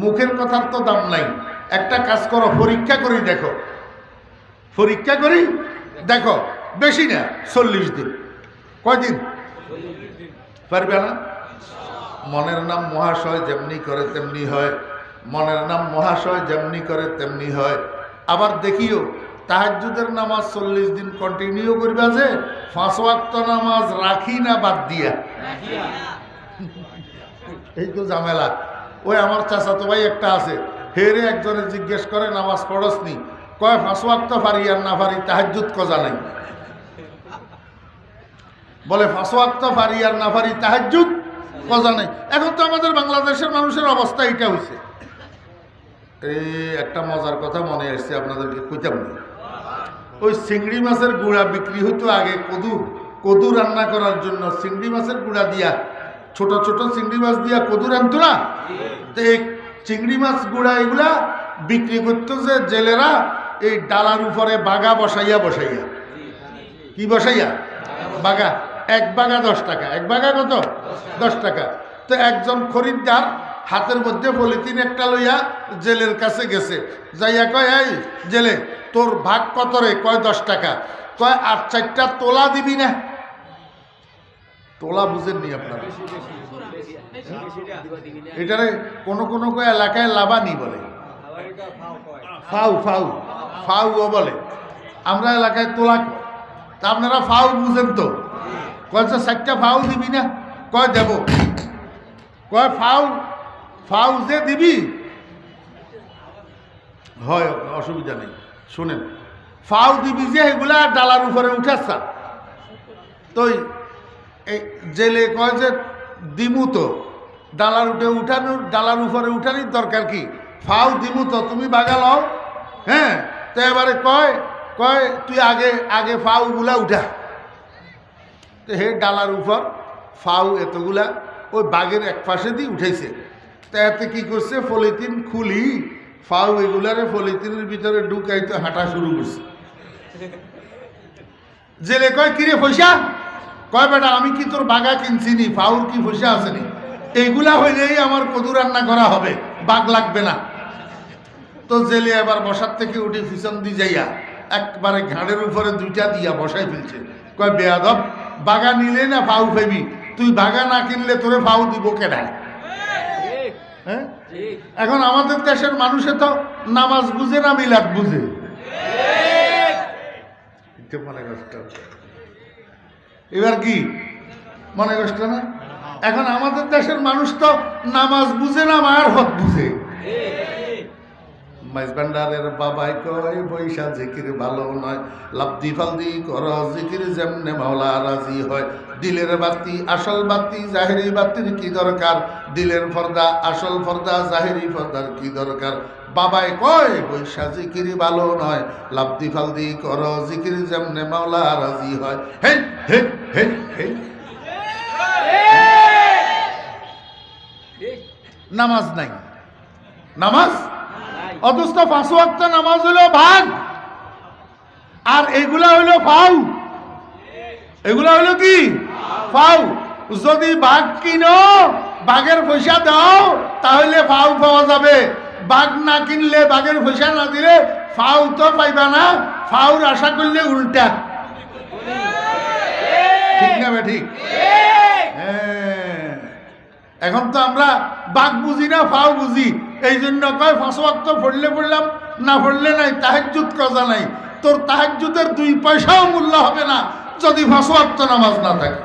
মুখের কথার তো দাম নাই। একটা কাজ করো, পরীক্ষা করি দেখো, পরীক্ষা করি দেখো, বেশি না 40 দিন। কয়দিন পারবে না? মনের নাম মহাশয় যেমনি করে তেমনি হয়, মনের নাম মহাশয় যেমনি করে তেমনি হয়। আবার দেখিও তাহাজ্জুদের নামাজ 40 দিন কন্টিনিউ করবা, যে 5 ওয়াক্ত নামাজ রাখি না বাদ দিয়া, এই তো ঝামেলা। ওই আমার চাচাতো ভাই একটা আছে, হেরে একজনে জিজ্ঞেস করে নামাজ পড়সনি, কয় 5 ওয়াক্ত পারি আর না পারি, তাহাজ্জুদ কজা নাই। বলে 5 ওয়াক্ত পারি আর না পারি, তাহাজ্জুদ কজা নাই। এখন তো আমাদের বাংলাদেশের মানুষের অবস্থা এটা হয়েছে। এই একটা মজার কথা মনে আসছে, আপনাদেরকে কইতাম না। ওই চিংড়ি মাছের গুঁড়া বিক্রি হইতো আগে, কদু রান্না করার জন্য চিংড়ি মাছের গুঁড়া দিয়া, ছোট ছোট চিংড়ি মাছ দিয়া কদু রান্তো না। তো এই চিংড়ি মাছ গুঁড়া এগুলা বিক্রি করতো যে জেলেরা, এই ডালার উপরে বাগা বসাইয়া বসাইয়া, কি বসাইয়া? বাগা। এক বাগা 10 টাকা। এক বাগা কত? 10 টাকা। তো একজন খরিদ্দার হাতের মধ্যে পলিথিন একটা লইয়া জেলের কাছে গেছে, যাইয়া কয়, এই জেলে, তোর ভাগ কত রে? কয় 10 টাকা। কয় 8-4টা তোলা দিবি না? তোলা বুঝেননি আপনারা? এটারে কোনো কোনো এলাকায় লাবানি বলে, ফাউ ফাউ ফাউও বলে, আমরা এলাকায় তোলা। তা আপনারা ফাউ বুঝেন তো? কয় 4টা ফাউ দিবি না? কয় দেব। কয় ফাউ ফাউ যে দিবি হয়, অসুবিধা নেই। শুনেন, ফাউ দিবি যে এগুলা ডালার উপরে উঠাচ্ছা, তো এই জেলে কয় যে দিমু তো, ডালার উঠানোর, ডালার উপরে উঠানির দরকার কি? ফাউ দিমু তো, তুমি বাগা লও। হ্যাঁ, তো এবারে কয় কয় তুই আগে আগে ফাউগুলা উঠা। তো হে ডালার উপর ফাউ এতগুলা ওই বাঘের এক পাশে দিয়ে উঠেছে। তা এতে কী করছে, পলিথিন খুলি ফাউ এগুলারে পলিথিনের ভিতরে ঢুকাইতে হাঁটা শুরু করছে। জেলে কয়, কিরে পয়সা? কয় বেটা, আমি কি তোর বাঘা কিনছিনি? ফাউর কি পয়সা আসেনি? এইগুলা হইলেই আমার কদু রান্না করা হবে, বাঘ লাগবে না। তো জেলে এবার বসার থেকে উঠে পিছন দিয়ে যাইয়া একবারে ঘাড়ের উপরে 2টা দিয়া বসাই ফেলছে। কয়, বেয়াদব, বাঘা নিলে না ফাউ ফেবি, তুই বাঘা না কিনলে তোরে ফাউ দিব কেডা? হ্যাঁ, এখন আমাদের দেশের মানুষে তো নামাজ বুঝে না মিলাদ বুঝে। মনে কষ্ট, এবার কি মনে কষ্ট না? এখন আমাদের দেশের মানুষ তো নামাজ বুঝে না, মায়ের হক বুঝে। মাইজবান্ডারের বাবাই কয়, পয়সা জিকির ভালো নয়, লাভদি ফালদি কর জিকির যেমনে মাওলা রাজি হয়। দিলের বাতি আসল বাতি, জাহেরি বাতির কি দরকার? দিলের পর্দা আসল পর্দা, জাহেরি পর্দার কি দরকার? বাবাই কয়, পয়সা জিকির ভালো নয়, লাভদি ফালদি কর জিকির যেমনে মাওলা রাজি হয়। হে হে হে হে। নামাজ নাই, নামাজ অথচ 5 ওয়াক্ত নামাজ হলো ভাগ, আর এগুলা হইলো ফাউ। এগুলা হইলো কি? ফাউ। যদি বাঘ কিনো, বাঘের পয়সা দাও, তাহলে ফাউ পাওয়া যাবে। বাঘ না কিনলে, বাঘের পয়সা না দিলে ফাউ তো পাইবা না। ফাউর আশা করলে উল্টা। ঠিক না বে? ঠিক। এখন তো আমরা বাঘ বুঝি না, ফাউ বুঝি। এই জন্য কয় 5 ওয়াক্ত পড়লে পড়লাম, না পড়লে নাই, তাহাজ্জুদ কজা নাই। তোর তাহাজ্জুদের 2 পয়সাও মূল্য হবে না যদি 5 ওয়াক্ত নামাজ না থাকে।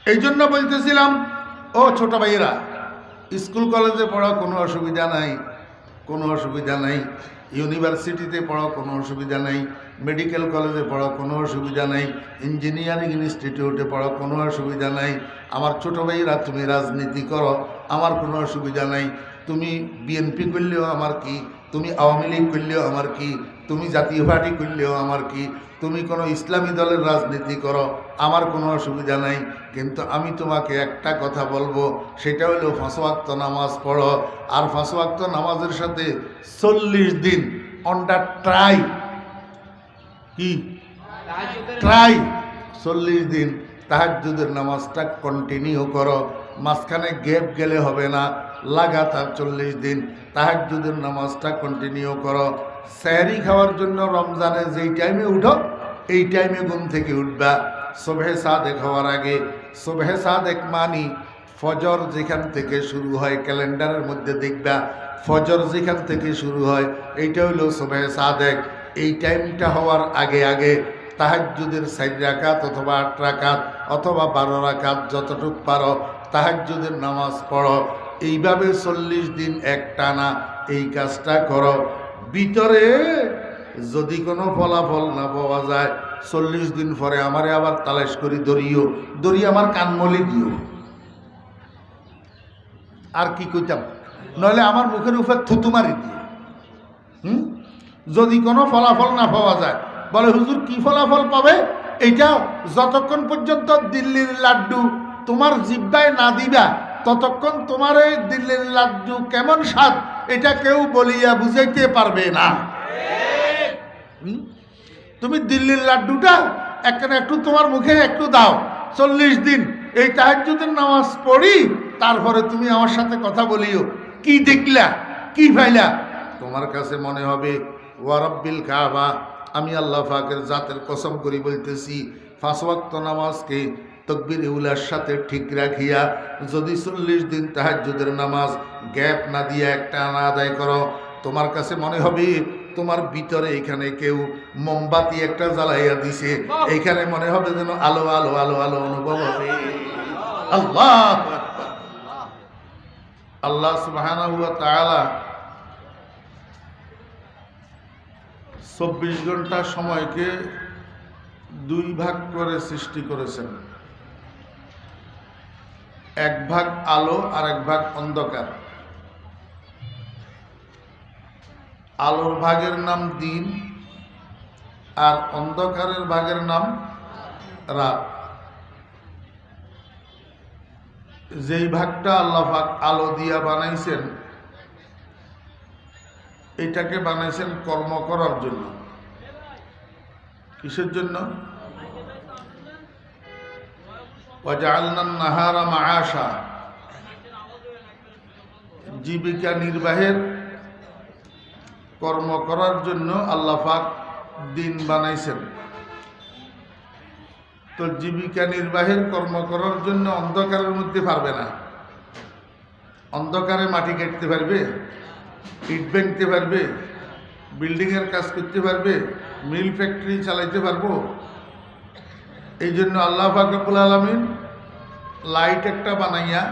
এই জন্য বলতেছিলাম, ও ছোট ভাইয়েরা, স্কুল কলেজে পড়া কোনো অসুবিধা নাই, কোনো অসুবিধা নাই। ইউনিভার্সিটিতে পড়া কোনো অসুবিধা নাই, মেডিকেল কলেজে পড়া কোনো অসুবিধা নাই, ইঞ্জিনিয়ারিং ইনস্টিটিউটে পড়া কোনো অসুবিধা নাই। আমার ছোটো ভাইরা, তুমি রাজনীতি করো, আমার কোনো অসুবিধা নাই। তুমি বিএনপি করলেও আমার কি, তুমি আওয়ামী লীগ করলেও আমার কি, তুমি জাতীয় পার্টি করলেও আমার কি, তুমি কোনো ইসলামী দলের রাজনীতি করো, আমার কোনো অসুবিধা নাই। কিন্তু আমি তোমাকে একটা কথা বলবো, সেটা হলো 5 ওয়াক্ত নামাজ পড়ো। আর 5 ওয়াক্ত নামাজের সাথে 40 দিন অন্ডার ট্রাই, কি ট্রাই, 40 দিন তাহাজ্জুদের নামাজটা কন্টিনিউ করো। মাঝখানে গ্যাপ গেলে হবে না, লাগাতার 40 দিন তাহাজ্জুদের নামাজটা কন্টিনিউ করো। সেহরি খাওয়ার জন্য রমজানে যেই টাইমে উঠো এই টাইমে ঘুম থেকে উঠবা। সুবহে সাদেক হওয়ার আগে, সুবহে সাদেক মানি ফজর যেখান থেকে শুরু হয়, ক্যালেন্ডারের মধ্যে দেখবা ফজর যেখান থেকে শুরু হয় এইটা হলো সুবহে সাদেক। এই টাইমটা হওয়ার আগে আগে তাহাজ্জুদের 4 রাকাত অথবা 8 রাকাত অথবা 12 রাকাত যতটুক পারো তাহাজ্জুদের নামাজ পড়ো। এইভাবে 40 দিন একটানা এই কাজটা করো। ভিতরে যদি কোনো ফলাফল না পাওয়া যায় 40 দিন পরে আমারে আবার তালাশ করি ধরিয়ে আমার কানমলি দিও। আর কি কইতাম, নইলে আমার মুখের উপর থুতু মারি দিও। যদি কোনো ফলাফল না পাওয়া যায়, বলে হুজুর কি ফলাফল পাবে? এইটা যতক্ষণ পর্যন্ত দিল্লির লাড্ডু তোমার জিব্বায় না দিবা ততক্ষণ তোমার এই দিল্লির লাড্ডু কেমন স্বাদ এটা কেউ বলিয়া বুঝাইতে পারবে না। তুমি দিল্লির লাড্ডুটা একটু তোমার মুখে একটু দাও, 40 দিন এই তাহাজ্জুদের নামাজ পড়ি, তারপরে তুমি আমার সাথে কথা বলিও কি দেখলা কি পাইলা। তোমার কাছে মনে হবে ওয়া রাব্বিল কাবা, আমি আল্লাহ পাকের জাতের কসম করি বলতেছি 5 ওয়াক্ত নামাজকে তাকবীরে উলার সাথে ঠিক রাখিয়া যদি 40 দিন তাহাজ্জুদের নামাজ গ্যাপ না দিয়ে একটা না আদায় করো, তোমার কাছে মনে হবে তোমার ভিতরে এখানে কেউ মোমবাতি একটা জ্বালাইয়া দিছে, এইখানে মনে হবে যেন আলো আলো আলো আলো অনুভব হবে। আল্লাহ আল্লাহ সুবহানাহু ওয়া তাআলা 24 ঘন্টা সময়কে 2 ভাগ করে সৃষ্টি করেছেন। এক ভাগ আলো আর এক ভাগ অন্ধকার। আলোর ভাগের নাম দিন আর অন্ধকারের ভাগের নাম রাত। যেই ভাগটা আল্লাহ পাক আলো দিয়া বানাইছেন এটাকে বানাইছেন কর্ম করার জন্য। কিসের জন্য? ওয়াজআলনান নাহারা মাআশা, জীবিকা নির্বাহের কর্ম করার জন্য আল্লাহ পাক দিন বানাইছেন। তো জীবিকা নির্বাহের কর্ম করার জন্য অন্ধকারের মধ্যে পারবে না। অন্ধকারে মাটি কাটতে পারবে, ইট ভাঙতে পারবে, বিল্ডিংয়ের কাজ করতে পারবে, মিল ফ্যাক্টরি চালাইতে পারবো? এই জন্য আল্লাহ পাক রব্বুল আলামিন লাইট একটা বানাইয়া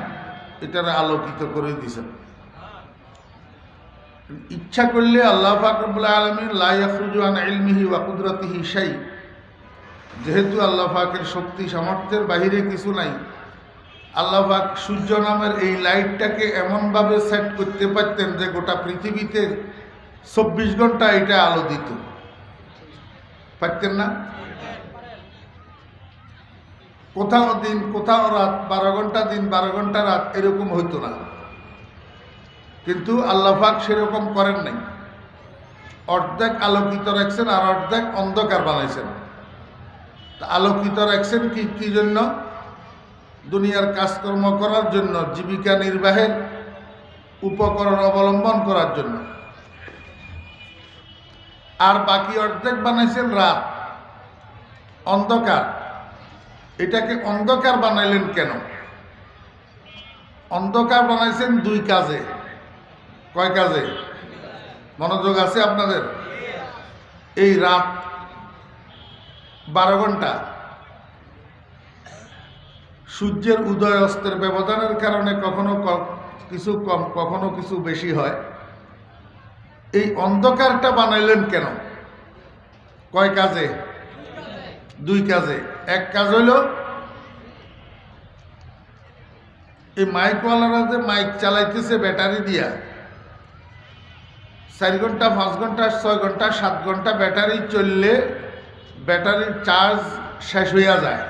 এটার আলোকিত করে দিয়েছেন। ইচ্ছা করলে আল্লাহ পাক রব্বুল আলামিন লা ইয়াখরুজু আন ইলমিহি ওয়া কুদরাতিহি শাই, যেহেতু আল্লাহ পাকের শক্তি সামর্থ্যের বাহিরে কিছু নাই, আল্লাহ পাক সূর্য নামের এই লাইটটাকে এমনভাবে সেট করতে পারতেন যে গোটা পৃথিবীতে 24 ঘন্টা এটা আলো দিত। পারতেন না? কোথাও দিন কোথাও রাত, 12 ঘন্টা দিন 12 ঘন্টা রাত, এরকম হইতো না। কিন্তু আল্লাহ পাক সেরকম করেন নাই। অর্ধেক আলোকিত রাখছেন আর অর্ধেক অন্ধকার বানাইছেন। আলোকিত রাখছেন কি জন্য? দুনিয়ার কাজকর্ম করার জন্য, জীবিকা নির্বাহের উপকরণ অবলম্বন করার জন্য। আর বাকি অর্ধেক বানাইছেন রাত, অন্ধকার। এটাকে অন্ধকার বানাইলেন কেন? অন্ধকার বানাইছেন 2 কাজে। কয় কাজে? মনোযোগ আছে আপনাদের? এই রাত 12 ঘন্টা সূর্যের উদয় অস্তের ব্যবধানের কারণে কখনো কিছু কম কখনো কিছু বেশি হয়। এই অন্ধকারটা বানাইলেন কেন? কয় কাজে? 2 কাজে। এক কাজ হইল এই মাইকওয়ালারা যে মাইক চালাইতেছে ব্যাটারি দিয়া, 4 ঘন্টা 5 ঘন্টা 6 ঘন্টা 7 ঘন্টা ব্যাটারি চললে ব্যাটারির চার্জ শেষ হইয়া যায়।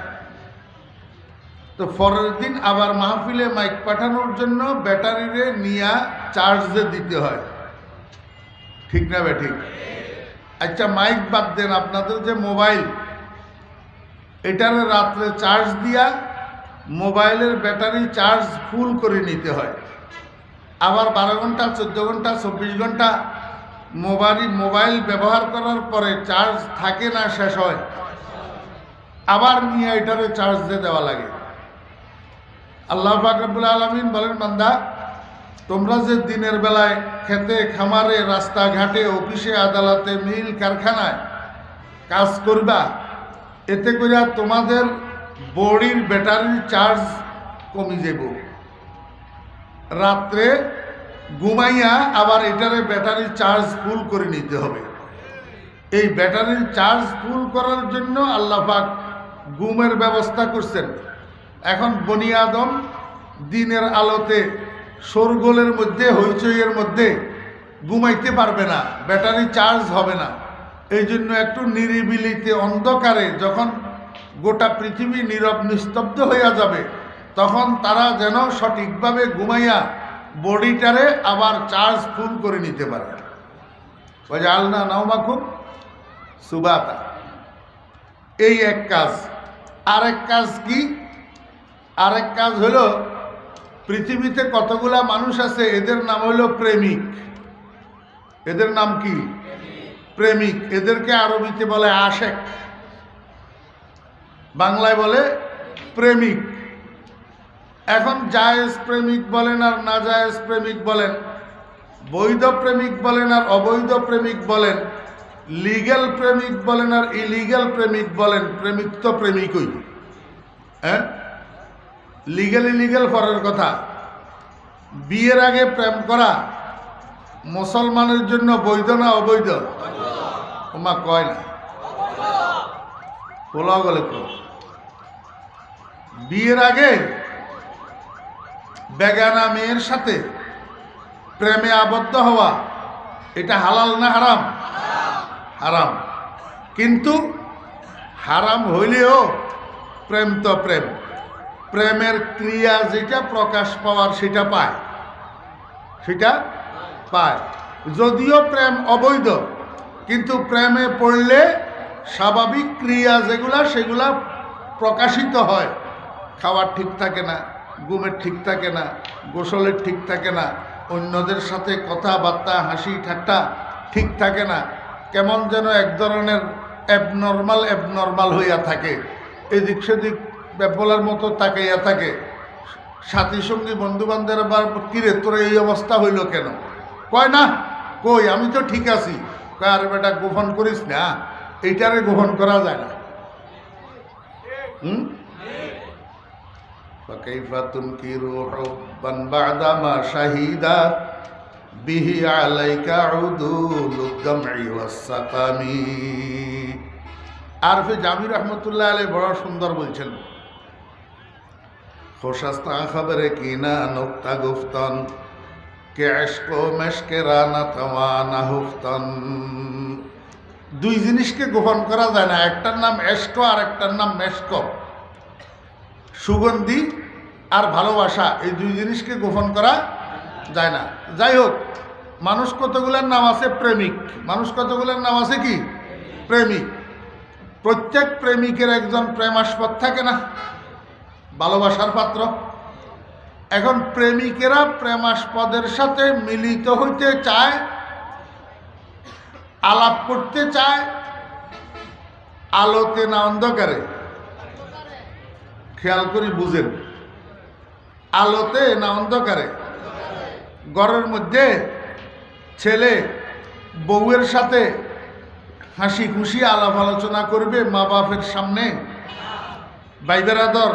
তো পরের দিন আবার মাহফিলে মাইক পাঠানোর জন্য ব্যাটারিরে নিয়া চার্জ দিতে হয়। ঠিক না বে ঠিক? আচ্ছা মাইক বাদ দেন, আপনাদের যে মোবাইল, এটারে রাত্রে চার্জ দিয়া মোবাইলের ব্যাটারি চার্জ ফুল করে নিতে হয়। আবার 12 ঘন্টা 14 ঘন্টা 24 ঘন্টা মোবাইল ব্যবহার করার পরে চার্জ থাকে না, শেষ হয়, আবার নিয়ে এটারে চার্জ দিয়ে দেওয়া লাগে। আল্লাহ পাক রব্বুল আলামিন বলেন, বান্দা তোমরা যে দিনের বেলায় খেতে খামারে রাস্তাঘাটে অফিসে আদালতে মিল কারখানায় কাজ করবা, এতে করে তোমাদের বডির ব্যাটারির চার্জ কমে যাব। রাত্রে ঘুমাইয়া আবার এটারে ব্যাটারির চার্জ ফুল করে নিতে হবে। এই ব্যাটারির চার্জ ফুল করার জন্য আল্লাহ পাক ঘুমের ব্যবস্থা করছেন। এখন বনি আদম দিনের আলোতে শোরগোলের মধ্যে হইচইয়ের মধ্যে ঘুমাইতে পারবে না, ব্যাটারি চার্জ হবে না। এই জন্য একটু নিরিবিলিতে অন্ধকারে যখন গোটা পৃথিবী নীরব নিস্তব্ধ হইয়া যাবে, তখন তারা যেন সঠিকভাবে ঘুমাইয়া বডিটারে আবার চার্জ ফুল করে নিতে পারে। ওয়াজআলনা নাওমাকুম সুবাতা, এই এক কাজ। আরেক কাজ কি? আরেক কাজ হলো, পৃথিবীতে কতগুলা মানুষ আছে, এদের নাম হলো প্রেমিক। এদের নাম কি? প্রেমিক। এদেরকে আরবিতে বলে আশেক, বাংলায় বলে প্রেমিক। এখন জায়েজ প্রেমিক বলেন আর না জায়েজ প্রেমিক বলেন, বৈধ প্রেমিক বলেন আর অবৈধ প্রেমিক বলেন, লিগ্যাল প্রেমিক বলেন আর ইলিগ্যাল প্রেমিক বলেন, প্রেমিক তো প্রেমিকই। হ্যাঁ, লিগ্যাল ইলিগ্যাল পরের কথা। বিয়ের আগে প্রেম করা মুসলমানের জন্য বৈধ না অবৈধ? ওমা কয় না, বলা গেলে বিয়ের আগে বেগানা মেয়ের সাথে প্রেমে আবদ্ধ হওয়া, এটা হালাল না হারাম? হারাম। কিন্তু হারাম হইলেও প্রেম তো প্রেম, প্রেমের ক্রিয়া যেটা প্রকাশ পাওয়ার সেটা পায়, সেটা পায়। যদিও প্রেম অবৈধ, কিন্তু প্রেমে পড়লে স্বাভাবিক ক্রিয়া যেগুলা সেগুলা প্রকাশিত হয়। খাওয়ার ঠিক থাকে না, ঘুমের ঠিক থাকে না, গোসলের ঠিক থাকে না, অন্যদের সাথে কথাবার্তা হাসি ঠাট্টা ঠিক থাকে না, কেমন যেন এক ধরনের অ্যাবনর্মাল হইয়া থাকে, এদিক সেদিক বলার মতো তাকাইয়া থাকে। সাথী সঙ্গী বন্ধু বান্ধবের আবার, কিরে তোর এই অবস্থা হইল কেন? কয় না, কই আমি তো ঠিক আছি। কয় আরে বেটা গোপন করিস না, এইটারে গোপন করা যায় না। ফাকাইফা তুনকিরু হুব্বান বা'দা মা শাহিদা বিহি আলাইকা উদুলুদ দামঈ ওয়াস সাকামি। আরফে জামি রহমতুল্লাহ আলাইহি বড় সুন্দর বলছেন, খোশাস্তা খবরে কিনা নুক্তা গুফতন কে ইশক ও মেশকে রানা তাওয়ানা হুফতন। দুই জিনিসকে গোপন করা যায় না, একটার নাম এশক আর একটার নাম মেশক। সুগন্ধি আর ভালোবাসা, এই দুই জিনিসকে গোপন করা যায় না। যাই হোক, মানুষ কতগুলোর নাম আছে প্রেমিক, মানুষ কতগুলোর নাম আছে কি প্রেমিক। প্রত্যেক প্রেমিকের একজন প্রেমাস্পদ থাকে না, ভালোবাসার পাত্র। এখন প্রেমিকেরা প্রেমাস্পদের সাথে মিলিত হইতে চায়, আলাপ করতে চায়, আলোতে না অন্ধকারে? খেয়াল করি বুঝেন, আলোতে না অন্ধকারে? ঘরের মধ্যে ছেলে বউয়ের সাথে হাসি খুশি আলাপ আলোচনা করবে মা বাপের সামনে, ভাই বেরাদর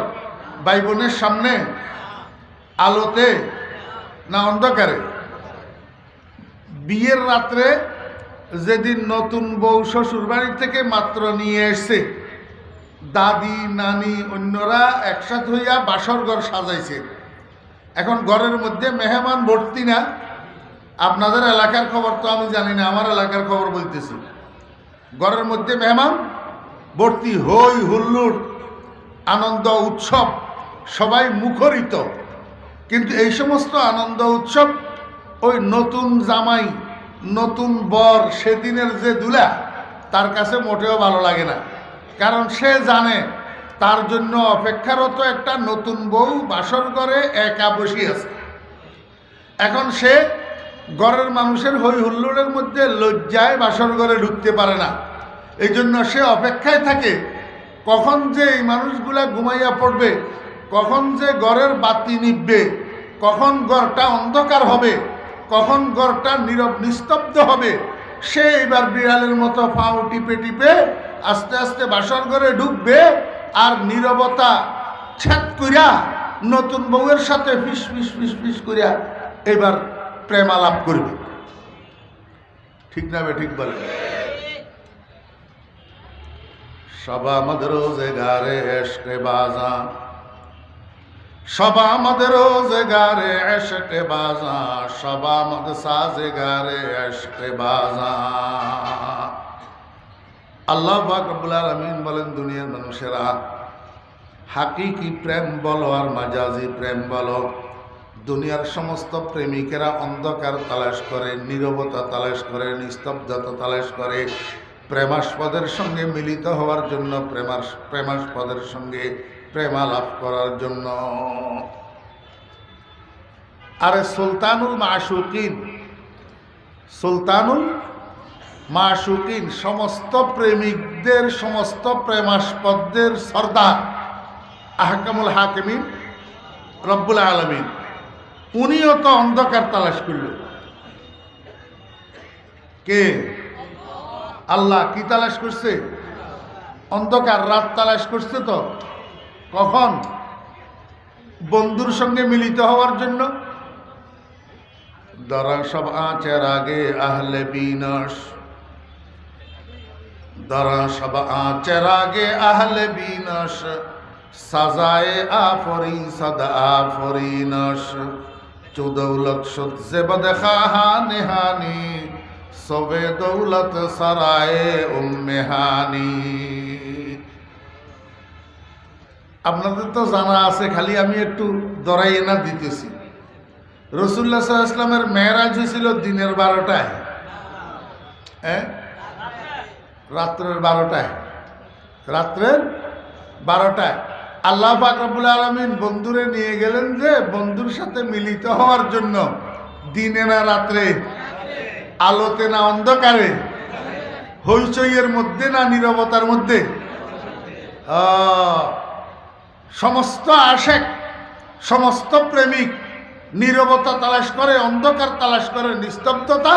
ভাই বোনের সামনে, আলোতে না অন্ধকারে? বিয়ের রাত্রে যেদিন নতুন বউ শ্বশুর বাড়ি থেকে মাত্র নিয়ে এসছে, দাদি নানি অন্যরা একসাথে হইয়া বাসর ঘর সাজাইছে। এখন ঘরের মধ্যে মেহমান ভর্তি না? আপনাদের এলাকার খবর তো আমি জানি না, আমার এলাকার খবর বলতেছি। ঘরের মধ্যে মেহমান ভর্তি, হই হুল্লোড়, আনন্দ উৎসব, সবাই মুখরিত। কিন্তু এই সমস্ত আনন্দ উৎসব ওই নতুন জামাই নতুন বর সেদিনের যে দুলা, তার কাছে মোটেও ভালো লাগে না। কারণ সে জানে তার জন্য অপেক্ষারত একটা নতুন বউ বাসর ঘরে একা বসে আছে। এখন সে ঘরের মানুষের হই হুল্লোড়ের মধ্যে লজ্জায় বাসর ঘরে ঢুকতে পারে না। এই জন্য সে অপেক্ষায় থাকে কখন যে এই মানুষগুলা ঘুমাইয়া পড়বে, কখন যে ঘরের বাতি নিববে, কখন ঘরটা অন্ধকার হবে, কখন ঘরটা নীরব নিস্তব্ধ হবে। সে এবার বিড়ালের মতো পাও টিপে টিপে আস্তে আস্তে বাসর ঘরে ঢুকবে আর নীরবতা ছেদ কইরা নতুন বউয়ের সাথে ফিস ফিস ফিস ফিস করিয়া এবার প্রেমালাপ করবে। ঠিক না বে ঠিক বলে? সবা আমাদের রোজগারে এশকে বাজা, সবা আমাদের রোজগারে এশকে বাজা, সবা আমাদের সাজগারে এশকে বাজা। আল্লাহ পাক রব্বুল আলামিন বলেন, দুনিয়ার মানুষেরা হাকিকি প্রেম বলো আর মাজাজি প্রেম বলো, দুনিয়ার সমস্ত প্রেমিকেরা অন্ধকার তালাশ করে, নীরবতা তালাশ করে, নিস্তব্ধতা তালাশ করে প্রেমাস্পদের সঙ্গে মিলিত হওয়ার জন্য, প্রেমাস্পদের সঙ্গে প্রেমালাপ করার জন্য। আরে সুলতানুল মাশুকিন, সুলতানুল মাশুকিন, সমস্ত প্রেমিকদের, সমস্ত প্রেমাস্পদের সর্দার, আহকামুল হাকিমিন রব্বুল আলামিন, উনিও তো অন্ধকার তালাশ করল। কে? আল্লাহ। কি তালাশ করছে? অন্ধকার রাত তালাশ করছে। তো কখন? বন্ধুর সঙ্গে মিলিত হওয়ার জন্য। দরা সব আঁচের আগে আহলে বিনাশ, দরা সব আঁচের আগে আহলে বিনাশ, সাজায়ে আফরি সদা আফরিনাশ, চুদৌলত সে বদখা নেহানি, সবে দৌলত সরায়ে উম্মেহানি। আপনাদের তো জানা আছে, খালি আমি একটু দরাইয়ে না দিতেছি। রাসূলুল্লাহ সাল্লাল্লাহু আলাইহি ওয়াসাল্লামের মেরাজ হয়েছিল দিনের 12টায়, রাত্রের 12টায়, রাত্রের 12টায়। আল্লাহ পাক রব্বুল আলামিন বন্ধুরে নিয়ে গেলেন যে বন্ধুর সাথে মিলিত হওয়ার জন্য। দিনে না রাত্রে, আলোতে না অন্ধকারে, হইচইয়ের মধ্যে না নীরবতার মধ্যে। সমস্ত আশেক, সমস্ত প্রেমিক নীরবতা তালাশ করে, অন্ধকার তালাশ করে, নিস্তব্ধতা।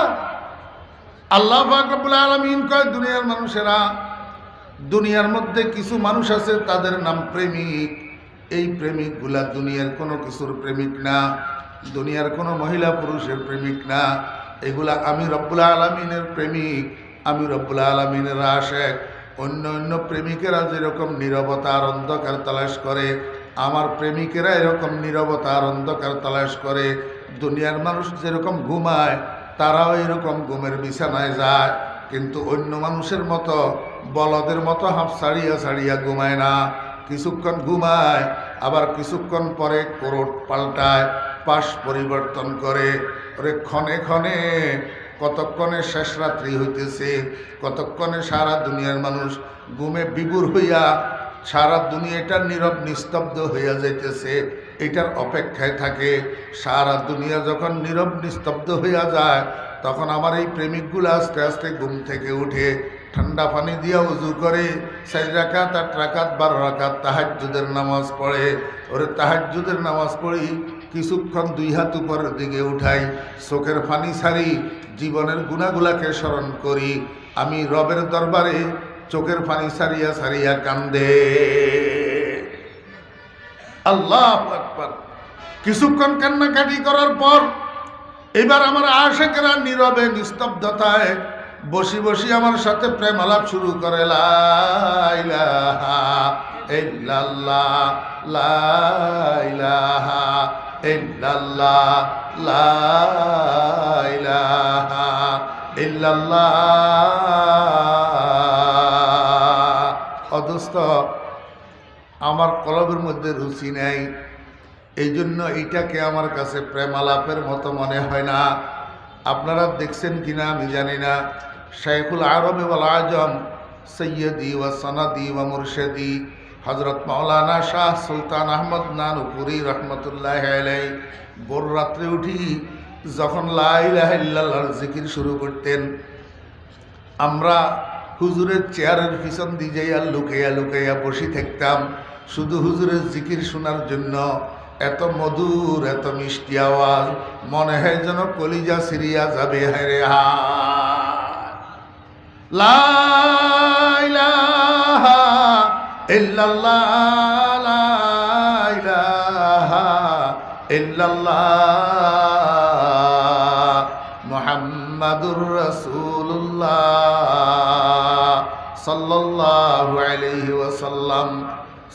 আল্লাহ পাক রব্বুল আলামিন কয়, দুনিয়ার মানুষেরা, দুনিয়ার মধ্যে কিছু মানুষ আছে তাদের নাম প্রেমিক। এই প্রেমিকগুলা দুনিয়ার কোনো কিছুর প্রেমিক না, দুনিয়ার কোনো মহিলা পুরুষের প্রেমিক না। এগুলা আমি রব্বুল আলামিনের প্রেমিক, আমি রব্বুল আলামিনের আশেক। অন্য অন্য প্রেমিকেরা যেরকম নীরবতা আর অন্ধকার তালাশ করে, আমার প্রেমিকেরা এরকম নীরবতা আর অন্ধকার তালাশ করে। দুনিয়ার মানুষ যেরকম ঘুমায়, তারাও এরকম ঘুমের বিছানায় যায়, কিন্তু অন্য মানুষের মতো বলদের মতো হাফ ছাড়িয়া ছাড়িয়া ঘুমায় না। কিছুক্ষণ ঘুমায়, আবার কিছুক্ষণ পরে করোট পাল্টায়, পাশ পরিবর্তন করে। ওরে ক্ষণে ক্ষণে, কতক্ষণে শেষ রাত্রি হইতেছে, কতক্ষণে সারা দুনিয়ার মানুষ ঘুমে বিভোর হইয়া, সারা দুনিয়াটা নীরব নিস্তব্ধ হইয়া যাইতেছে, এটার অপেক্ষায় থাকে। সারা দুনিয়া যখন নীরব নিস্তব্ধ হইয়া যায়, তখন আমার এই প্রেমিকগুলো আস্তে আস্তে ঘুম থেকে উঠে ঠান্ডা পানি দিয়া উজু করে 4 রাকাত 8 রাকাত 12 রাকাত তাহাজ্জুদের নামাজ পড়ে। ওরে তাহাজ্জুদের নামাজ পড়ি, কিছুক্ষণ 2 হাত উপরের দিকে উঠাই, চোখের পানি ছাড়ি, জীবনের গুণাগুলাকে স্মরণ করি। আমি রবের দরবারে চোখের পানি ছাড়িয়া ছাড়িয়া কান্দে। আল্লাহু আকবার। কিছুক্ষণ কান্নাকাটি করার পর এবার আমার আশেকেরা নীরবে নিস্তব্ধতায় বসি বসি আমার সাথে প্রেম আলাপ শুরু করে। লা ইলাহা ইল্লাল্লাহ, লা ইলাহা ইল্লাল্লাহ, লা ইলাহা ইল্লাল্লাহ। অদস্ত আমার কলবের মধ্যে রুচি নেই, এই জন্য এইটাকে আমার কাছে প্রেম আলাপের মতো মনে হয় না। আপনারা দেখছেন কিনা আমি জানি না, শাইখুল আরব ওয়াল আজম সৈয়দি ওয়া সনদি ওয়া মুরশেদি হযরত মাওলানা শাহ সুলতান আহমদ নানুপুরি রহমতুল্লাহ আলাইহি ভোর রাত্রে উঠি যখন লা ইলাহা ইল্লাল্লাহর জিকির শুরু করতেন, আমরা হুজুরের চেয়ারের পিছন দিয়ে যাইয়া লুকাইয়া লুকাইয়া বসে থাকতাম শুধু হুজুরের জিকির শোনার জন্য। এত মধুর, এত মিষ্টি আওয়াজ, মনে হয় যেন কলিজা সিরিয়া যাবে। হায়রে হায়, লা ইলাহা ইল্লাল্লাহ, লা ইলাহা ইল্লাল্লাহ, মুহাম্মাদুর রাসূলুল্লাহ সাল্লাল্লাহু আলাইহি ওয়াসাল্লাম,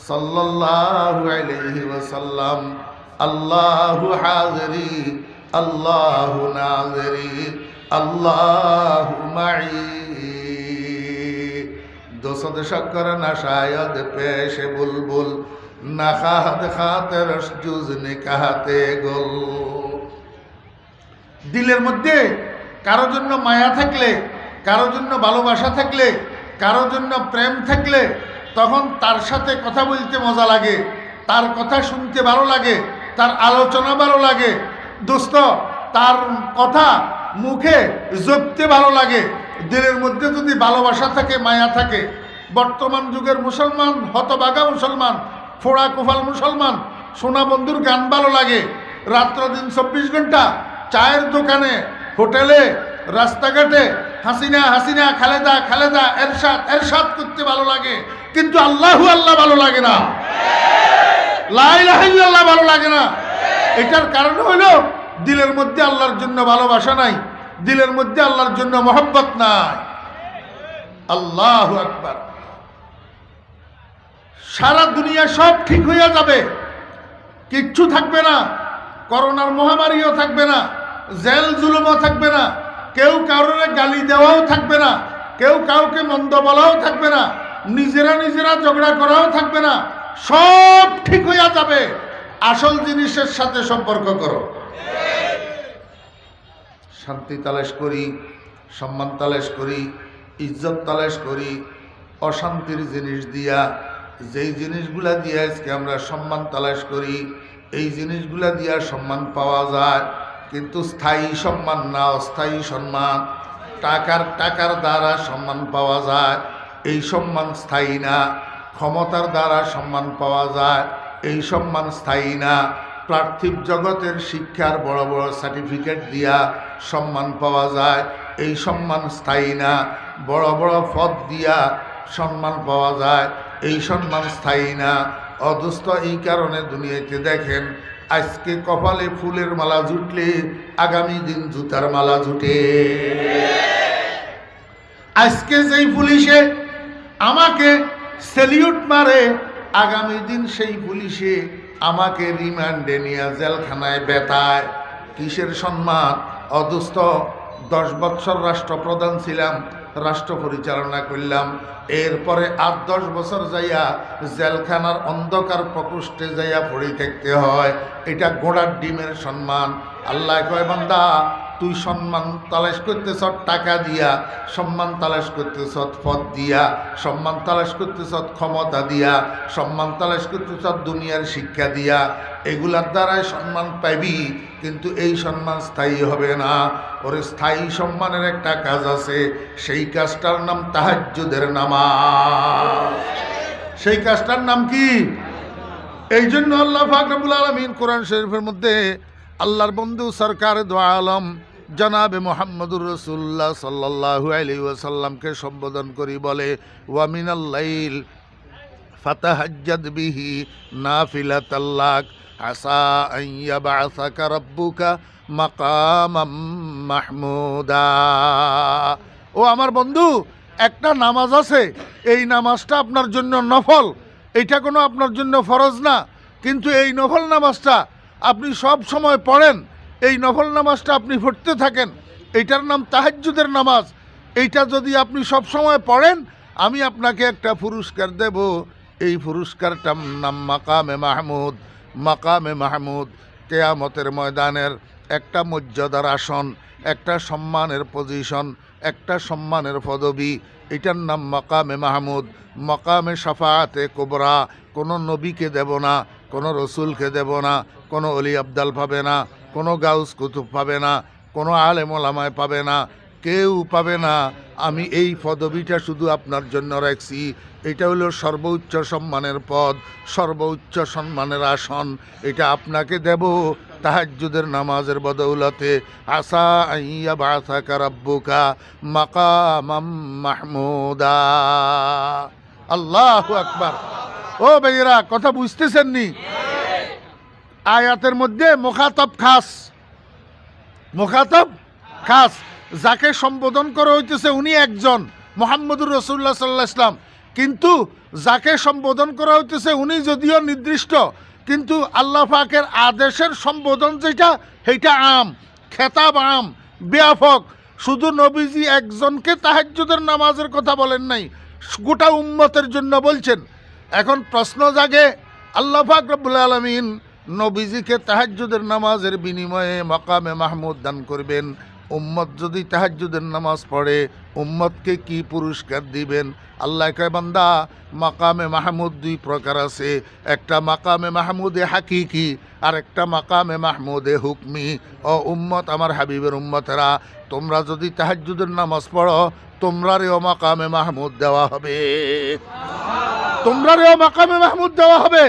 সাল্লাল্লাহু আলাইহি ওয়াসাল্লাম। আল্লাহু হাযিরি আল্লাহু নাযিরি আল্লাহু মাঈ, দোসদ শক্কর নশায়দ পেশে বুলবুল, নাখাত খাতে রসজুজ নিকাহাতে গোল। দিলের মধ্যে কারো জন্য মায়া থাকলে, কারো জন্য ভালোবাসা থাকলে, কারো জন্য প্রেম থাকলে তখন তার সাথে কথা বলতে মজা লাগে, তার কথা শুনতে ভালো লাগে, তার আলোচনা ভালো লাগে। দোস্ত, তার কথা মুখে জপতে ভালো লাগে। দিলের মধ্যে যদি ভালোবাসা থাকে, মায়া থাকে। বর্তমান যুগের মুসলমান, হতভাগা মুসলমান, ফোড়া কোফাল মুসলমান, সোনা বন্ধুর গান ভালো লাগে। রাত্র দিন 24 ঘন্টা চায়ের দোকানে, হোটেলে, রাস্তাঘাটে হাসিনা হাসিনা, খালেদা খালেদা, এরশাদ এরশাদ করতে ভালো লাগে, কিন্তু আল্লাহু আল্লাহ ভালো লাগে না, লা ইলাহা ইল্লাল্লাহ ভালো লাগে না। এটার কারণ হলো দিলের মধ্যে আল্লাহর জন্য ভালোবাসা নাই, দিলের মধ্যে আল্লাহর জন্য মহব্বত নাই। আল্লাহু আকবার। সারা দুনিয়া সব ঠিক হইয়া যাবে, কিচ্ছু থাকবে না, করোনার মহামারীও থাকবে না, জেল জুলুমও থাকবে না, কেউ কারোর গালি দেওয়াও থাকবে না, কেউ কাউকে মন্দ বলাও থাকবে না, নিজেরা নিজেরা ঝগড়া করাও থাকবে না, সব ঠিক হইয়া যাবে। আসল জিনিসের সাথে সম্পর্ক করো। শান্তি তালাশ করি, সম্মান তালাশ করি, ইজ্জত তালাশ করি অশান্তির জিনিস দিয়া। যেই জিনিসগুলা দিয়া আজকে আমরা সম্মান তালাশ করি, এই জিনিসগুলা দিয়া সম্মান পাওয়া যায়, কিন্তু স্থায়ী সম্মান না, অস্থায়ী সম্মান। টাকার দ্বারা সম্মান পাওয়া যায়, এই সম্মান স্থায়ী না। ক্ষমতার দ্বারা সম্মান পাওয়া যায়, এই সম্মান স্থায়ী না। পার্থিব জগতের শিক্ষার বড় বড় সার্টিফিকেট দিয়া সম্মান পাওয়া যায়, এই সম্মান স্থায়ী না। বড় বড় পদ দিয়া সম্মান পাওয়া যায়, এই সম্মান স্থায়ী না। অদুস্থ এই কারণে দুনিয়াতে দেখেন, আজকে কপালে ফুলের মালা জুটলে আগামী দিন জুতার মালা জুটে। আজকে যেই পুলিশে আমাকে সেলিউট মারে, আগামী দিন সেই পুলিশে আমাকে রিমান্ডে নিয়ে জেলখানায় বেতায়। কিসের সম্মান? অদুস্থ 10 বছর রাষ্ট্রপ্রধান ছিলাম, রাষ্ট্র পরিচালনা করলাম, এরপরে 8-10 বছর যাইয়া জেলখানার অন্ধকার প্রকোষ্ঠে যাইয়া পড়ে থাকতে হয়। এটা ঘোড়ার ডিমের সম্মান। আল্লাহ কয়, বান্দা তুই সম্মান তালাশ করতেছ টাকা দিয়া, সম্মান তালাশ করতেছ পদ দিয়া, সম্মান তালাশ করতেছ ক্ষমতা দিয়া, সম্মান তালাশ করতেছ দুনিয়ার শিক্ষা দিয়া। এগুলার দ্বারাই সম্মান পাইবি, কিন্তু এই সম্মান স্থায়ী হবে না। ওর স্থায়ী সম্মানের একটা কাজ আছে, সেই কাজটার নাম তাহাজ্জুদের নামাজ। সেই কাজটার নাম কি? এই জন্য আল্লাহ পাক রব্বুল আলামিন কোরআন শরীফের মধ্যে আল্লাহর বন্ধু সরকার দু আলম জনাবে মুহাম্মদুর রাসূলুল্লাহ সাল্লাল্লাহু আলাইহি ওয়াসাল্লামকে সম্বোধন করি বলে, ওয়া মিনাল লাইল ফাতাহাজ্জাদ বিহি নাফিলাতাল লাক আসা আন ইয়াবআসাকা রাব্বুকা মাকামাম মাহমুদা। ও আমার বন্ধু, একটা নামাজ আছে, এই নামাজটা আপনার জন্য নফল, এটা কোনো আপনার জন্য ফরজ না, কিন্তু এই নফল নামাজটা আপনি সব সময় পড়েন, এই নফল নামাজটা আপনি পড়তে থাকেন, এইটার নাম তাহাজ্জুদের নামাজ। এইটা যদি আপনি সব সময় পড়েন, আমি আপনাকে একটা পুরস্কার দেব, এই পুরস্কারটার নাম মাকামে মাহমুদ। মাকামে মাহমুদ কেয়ামতের ময়দানের একটা মর্যাদার আসন, একটা সম্মানের পজিশন, একটা সম্মানের পদবি। এটার নাম মাকামে মাহমুদ, মাকামে শাফাআতে কুবরা। কোনো নবীকে দেব না, কোনো রসুলকে দেব না, কোনো অলি আবদাল পাবে না, কোনো গাউস কুতুব পাবে না, কোনো আলেম ওলামায় পাবে না, কেউ পাবে না। আমি এই পদবিটা শুধু আপনার জন্য রাখছি। এটা হলো সর্বোচ্চ সম্মানের পদ, সর্বোচ্চ সম্মানের আসন। এটা আপনাকে দেব তাহাজ্জুদের নামাজের বদৌলতে। আসা আইয়া বাসাকা রাব্বুকা মাকামাম মাহমুদা। আল্লাহু আকবার। ও ভাইয়েরা, কথা বুঝতেছেন নি? আয়াতের মধ্যে মুখাতব খাস, মুখাতব খাস। যাকে সম্বোধন করা হইতেছে উনি একজন, মুহাম্মদুর রাসূলুল্লাহ সাল্লাল্লাহু আলাইহি ওয়াসাল্লাম। কিন্তু যাকে সম্বোধন করা হইতেছে উনি যদিও নির্দিষ্ট, কিন্তু আল্লাহ পাকের আদেশের সম্বোধন যেটা, সেইটা আম, খেতাব আম, ব্যাপক। শুধু নবীজি একজনকে তাহাজ্জুদের নামাজের কথা বলেন নাই, গোটা উম্মতের জন্য বলছেন। এখন প্রশ্ন জাগে, আল্লাহ পাক রব্বুল আলামিন নবীজিকে তাহাজ্জুদের নামাজের বিনিময়ে মাকামে মাহমুদ দান করবেন। উম্মত যদি তাহাজ্জুদের নামাজ পড়ে উম্মতকে কি পুরস্কার দিবেন? আল্লাহ কয়, বান্দা, মাকামে মাহমুদ দুই প্রকার আছে। একটা মাকামে মাহমুদে হাকিকি, আর একটা মাকামে মাহমুদে হুকমি। ও উম্মত, আমার হাবিবের উম্মতেরা, তোমরা যদি তাহাজ্জুদের নামাজ পড়ো তোমরারেও মাকামে মাহমুদ দেওয়া হবে, তোমরারেও মাকামে মাহমুদ দেওয়া হবে।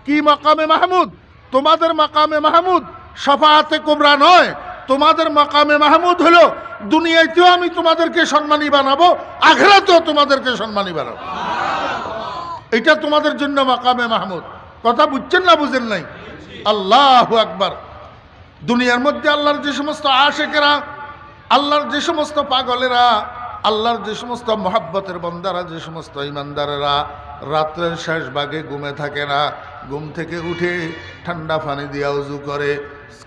কি মাকামে মাহমুদ? তোমাদের মাকামে মাহমুদ শাফাআতে কুবরা নয়, তোমাদের মাকামে মাহমুদ হলো দুনিয়াতেও আমি তোমাদেরকে সম্মানী বানাবো, আখিরাতেও তোমাদেরকে সম্মানী বানাবো। এটা তোমাদের জন্য মাকামে মাহমুদ। কথা বুঝছেন না বুঝেন নাই? আল্লাহু আকবার। দুনিয়ার মধ্যে আল্লাহর যে সমস্ত আশেকেরা, আল্লাহর যে সমস্ত পাগলেরা, আল্লাহর যে সমস্ত মহাব্বতের বন্দারা, যে সমস্ত ইমানদারেরা রাত্রের শেষ ভাগে ঘুমে থাকে না, ঘুম থেকে উঠে ঠান্ডা পানি দিয়া উজু করে,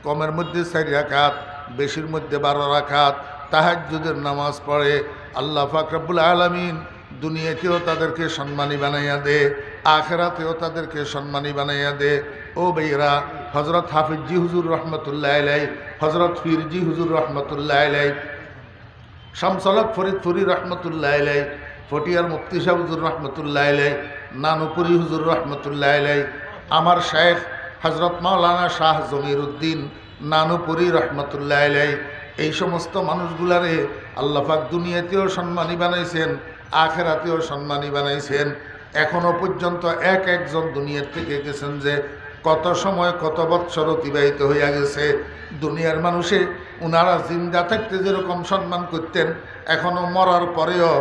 কমের মধ্যে 4 রাকাত, বেশির মধ্যে 12 রাকাত তাহাজ্জুদের নামাজ পড়ে, আল্লাহ পাক রব্বুল আলামিন দুনিয়াতেও তাদেরকে সম্মানী বানাইয়া দে, আখিরাতেও তাদেরকে সম্মানী বানাইয়া দে। ও ভাইরা, হযরত হাফিজি হুজুর রহমতুল্লাহ আলাইহি, হযরত ফিরজি হুজুর রহমতুল্লাহ আলাইহি, শামসুল ফরিদপুরি রহমতুল্লাহ আলাইহি, ফটিয়ার মুফতি সাহেব হুজুর রহমতুল্লাহ আলাইহি, নানুপুরি হুজুর রহমতুল্লাহ আলাইহি, আমার শেখ হযরত মাওলানা শাহ জমিরুদ্দিন নানুপুরি রহমতুল্লাহ আলাইহি, এই সমস্ত মানুষগুলারে আল্লাহ পাক দুনিয়াতেও সম্মানী বানাইছেন, আখিরাতেও সম্মানী বানাইছেন। এখনো পর্যন্ত একজন দুনিয়ার থেকে গেছেন যে কত সময় কত বৎসর অতিবাহিত হইয়া গেছে। দুনিয়ার মানুষে ওনারা জিন্দা থাকতে যেরকম সম্মান করতেন, এখনো মরার পরেও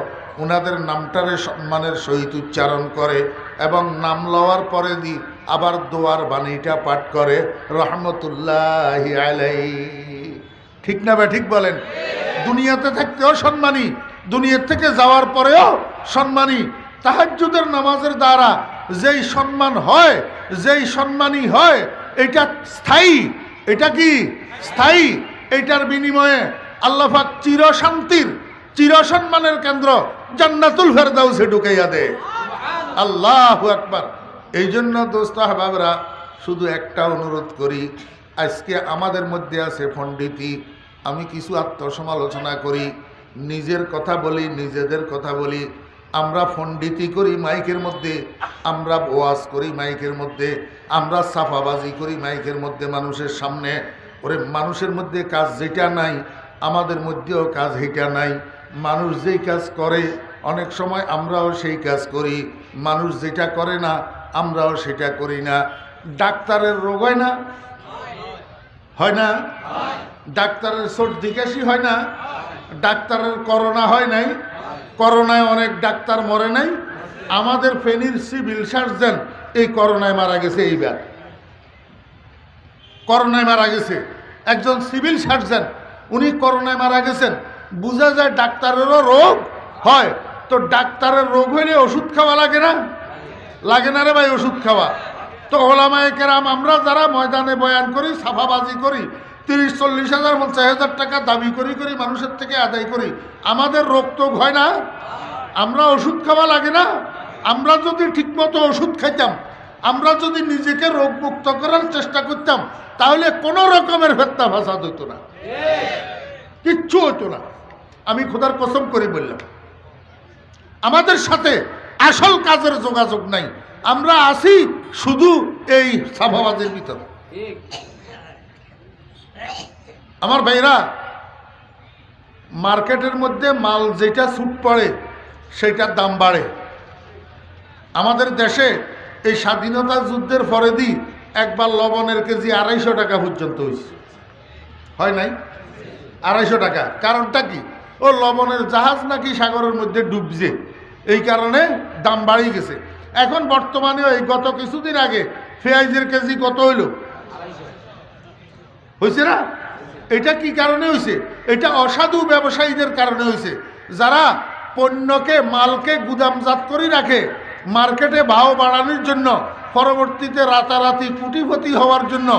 ওনাদের নামটারে সম্মানের সহিত উচ্চারণ করে, এবং নাম লওয়ার পরে দি আবার দোয়ার বাণীটা পাঠ করে, রহমতুল্লাহি আলাইহি। ঠিক না বা ঠিক বলেন? দুনিয়াতে থাকতেও সম্মানী, দুনিয়ার থেকে যাওয়ার পরেও সম্মানী। তাহাজ্জুদের নামাজের দ্বারা যেই সম্মান হয়, যেই সম্মানী হয়, এটা স্থায়ী। এটা কি স্থায়ী? এটার বিনিময়ে আল্লাহ পাক চিরশান্তির, চিরসম্মানের কেন্দ্র জান্নাতুল ফেরদাউসে ঢুকাইয়া দেয়। আল্লাহু আকবার। এই জন্য দোস্ত আহবাবরা, শুধু একটা অনুরোধ করি, আজকে আমাদের মধ্যে আছে পণ্ডিতি, আমি কিছু আত্মসমালোচনা করি, নিজের কথা বলি, নিজেদের কথা বলি। আমরা পণ্ডিতি করি মাইকের মধ্যে, আমরা ওয়াজ করি মাইকের মধ্যে, আমরা সাফাবাজি করি মাইকের মধ্যে মানুষের সামনে। ওরে, মানুষের মধ্যে কাজ যেটা নাই আমাদের মধ্যেও কাজ হেটা নাই। মানুষ যেই কাজ করে অনেক সময় আমরাও সেই কাজ করি, মানুষ যেটা করে না আমরাও সেটা করি না। ডাক্তারের রোগ হয় না? হয় না? ডাক্তারের সর্দি কাশি হয় না? ডাক্তারের করোনা হয় নাই? করোনায় অনেক ডাক্তার মরে নাই? আমাদের ফেনীর সিভিল সার্জন এই করোনায় মারা গেছে। এইবার করোনায় মারা গেছে একজন সিভিল সার্জন, উনি করোনায় মারা গেছেন। বোঝা যায় ডাক্তারেরও রোগ হয়। তো ডাক্তারের রোগ হইলে ওষুধ খাওয়া লাগে না? লাগে না রে ভাই ওষুধ খাওয়া? তো ওলামায়ে কেরাম আমরা যারা ময়দানে বয়ান করি, সাফাবাজি করি, 30-40 হাজার 50,000 টাকা দাবি করি মানুষের থেকে আদায় করি, আমাদের রোগ তো হয় না? আমরা ওষুধ খাওয়া লাগে না? আমরা যদি ঠিকমতো ওষুধ খাইতাম, আমরা যদি নিজেকে রোগমুক্ত করার চেষ্টা করতাম, তাহলে কোনো রকমের ফেতনা ফাসাদ হইতো না, কিচ্ছু হইতো না। আমি খোদার কসম করে বললাম, আমাদের সাথে আসল কাজের যোগাযোগ নাই। আমরা আছি শুধু এই সাফাবাজের ভিতরে। আমার ভাইরা, মার্কেটের মধ্যে মাল যেটা ছুট পড়ে সেটার দাম বাড়ে। আমাদের দেশে এই স্বাধীনতা যুদ্ধের পরেদি একবার লবণের কেজি 250 টাকা পর্যন্ত হয়েছে, হয় নাই? 250 টাকা। কারণটা কি? ও লবণের জাহাজ নাকি সাগরের মধ্যে ডুবছে, এই কারণে দাম বাড়িয়ে গেছে। এখন বর্তমানে এই গত কিছুদিন আগে পেঁয়াজের কেজি কত হইল? হয়েছে না? এটা কি কারণে হয়েছে? এটা অসাধু ব্যবসায়ীদের কারণে হয়েছে, যারা পণ্যকে মালকে গুদামজাত করে রাখে মার্কেটে ভাও বাড়ানোর জন্য, পরবর্তীতে রাতারাতি কোটিপতি হওয়ার জন্য।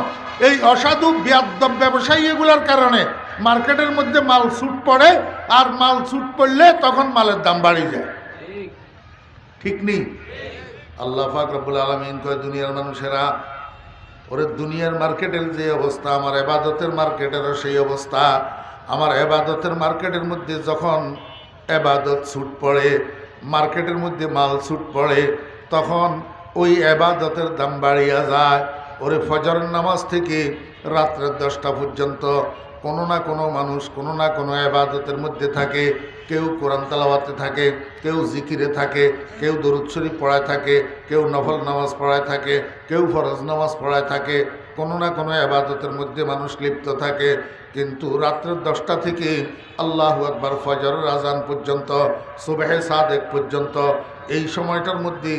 এই অসাধু বেয়াদ্দব ব্যবসায়ী এগুলোর কারণে মার্কেটের মধ্যে মাল ছুট পড়ে, আর মাল ছুট পড়লে তখন মালের দাম বাড়িয়ে যায়। ঠিক নেই? আল্লাহ পাক রব্বুল আলামিন কয়, দুনিয়ার মানুষেরা, ওরে দুনিয়ার মার্কেটের যে অবস্থা, আমার এবাদতের মার্কেটেরও সেই অবস্থা। আমার এবাদতের মার্কেটের মধ্যে যখন এবাদত ছুট পড়ে, মার্কেটের মধ্যে মাল ছুট পড়ে, তখন ওই এবাদতের দাম বাড়িয়া যায়। ওরে ফজরের নামাজ থেকে রাত্রের 10টা পর্যন্ত কোনো না কোনো মানুষ কোনো না কোনো এবাদতের মধ্যে থাকে। কেউ কোরআন তেলাওয়াতে থাকে, কেউ জিকিরে থাকে, কেউ দরুদ শরীফ পড়ায় থাকে, কেউ নফল নামাজ পড়ায় থাকে, কেউ ফরজ নামাজ পড়ায় থাকে। কোনো না কোনো এবাদতের মধ্যে মানুষ লিপ্ত থাকে। কিন্তু রাত্রের 10টা থেকে আল্লাহু আকবার ফজরের আজান পর্যন্ত, সুবহে সাদেক পর্যন্ত, এই সময়টার মধ্যে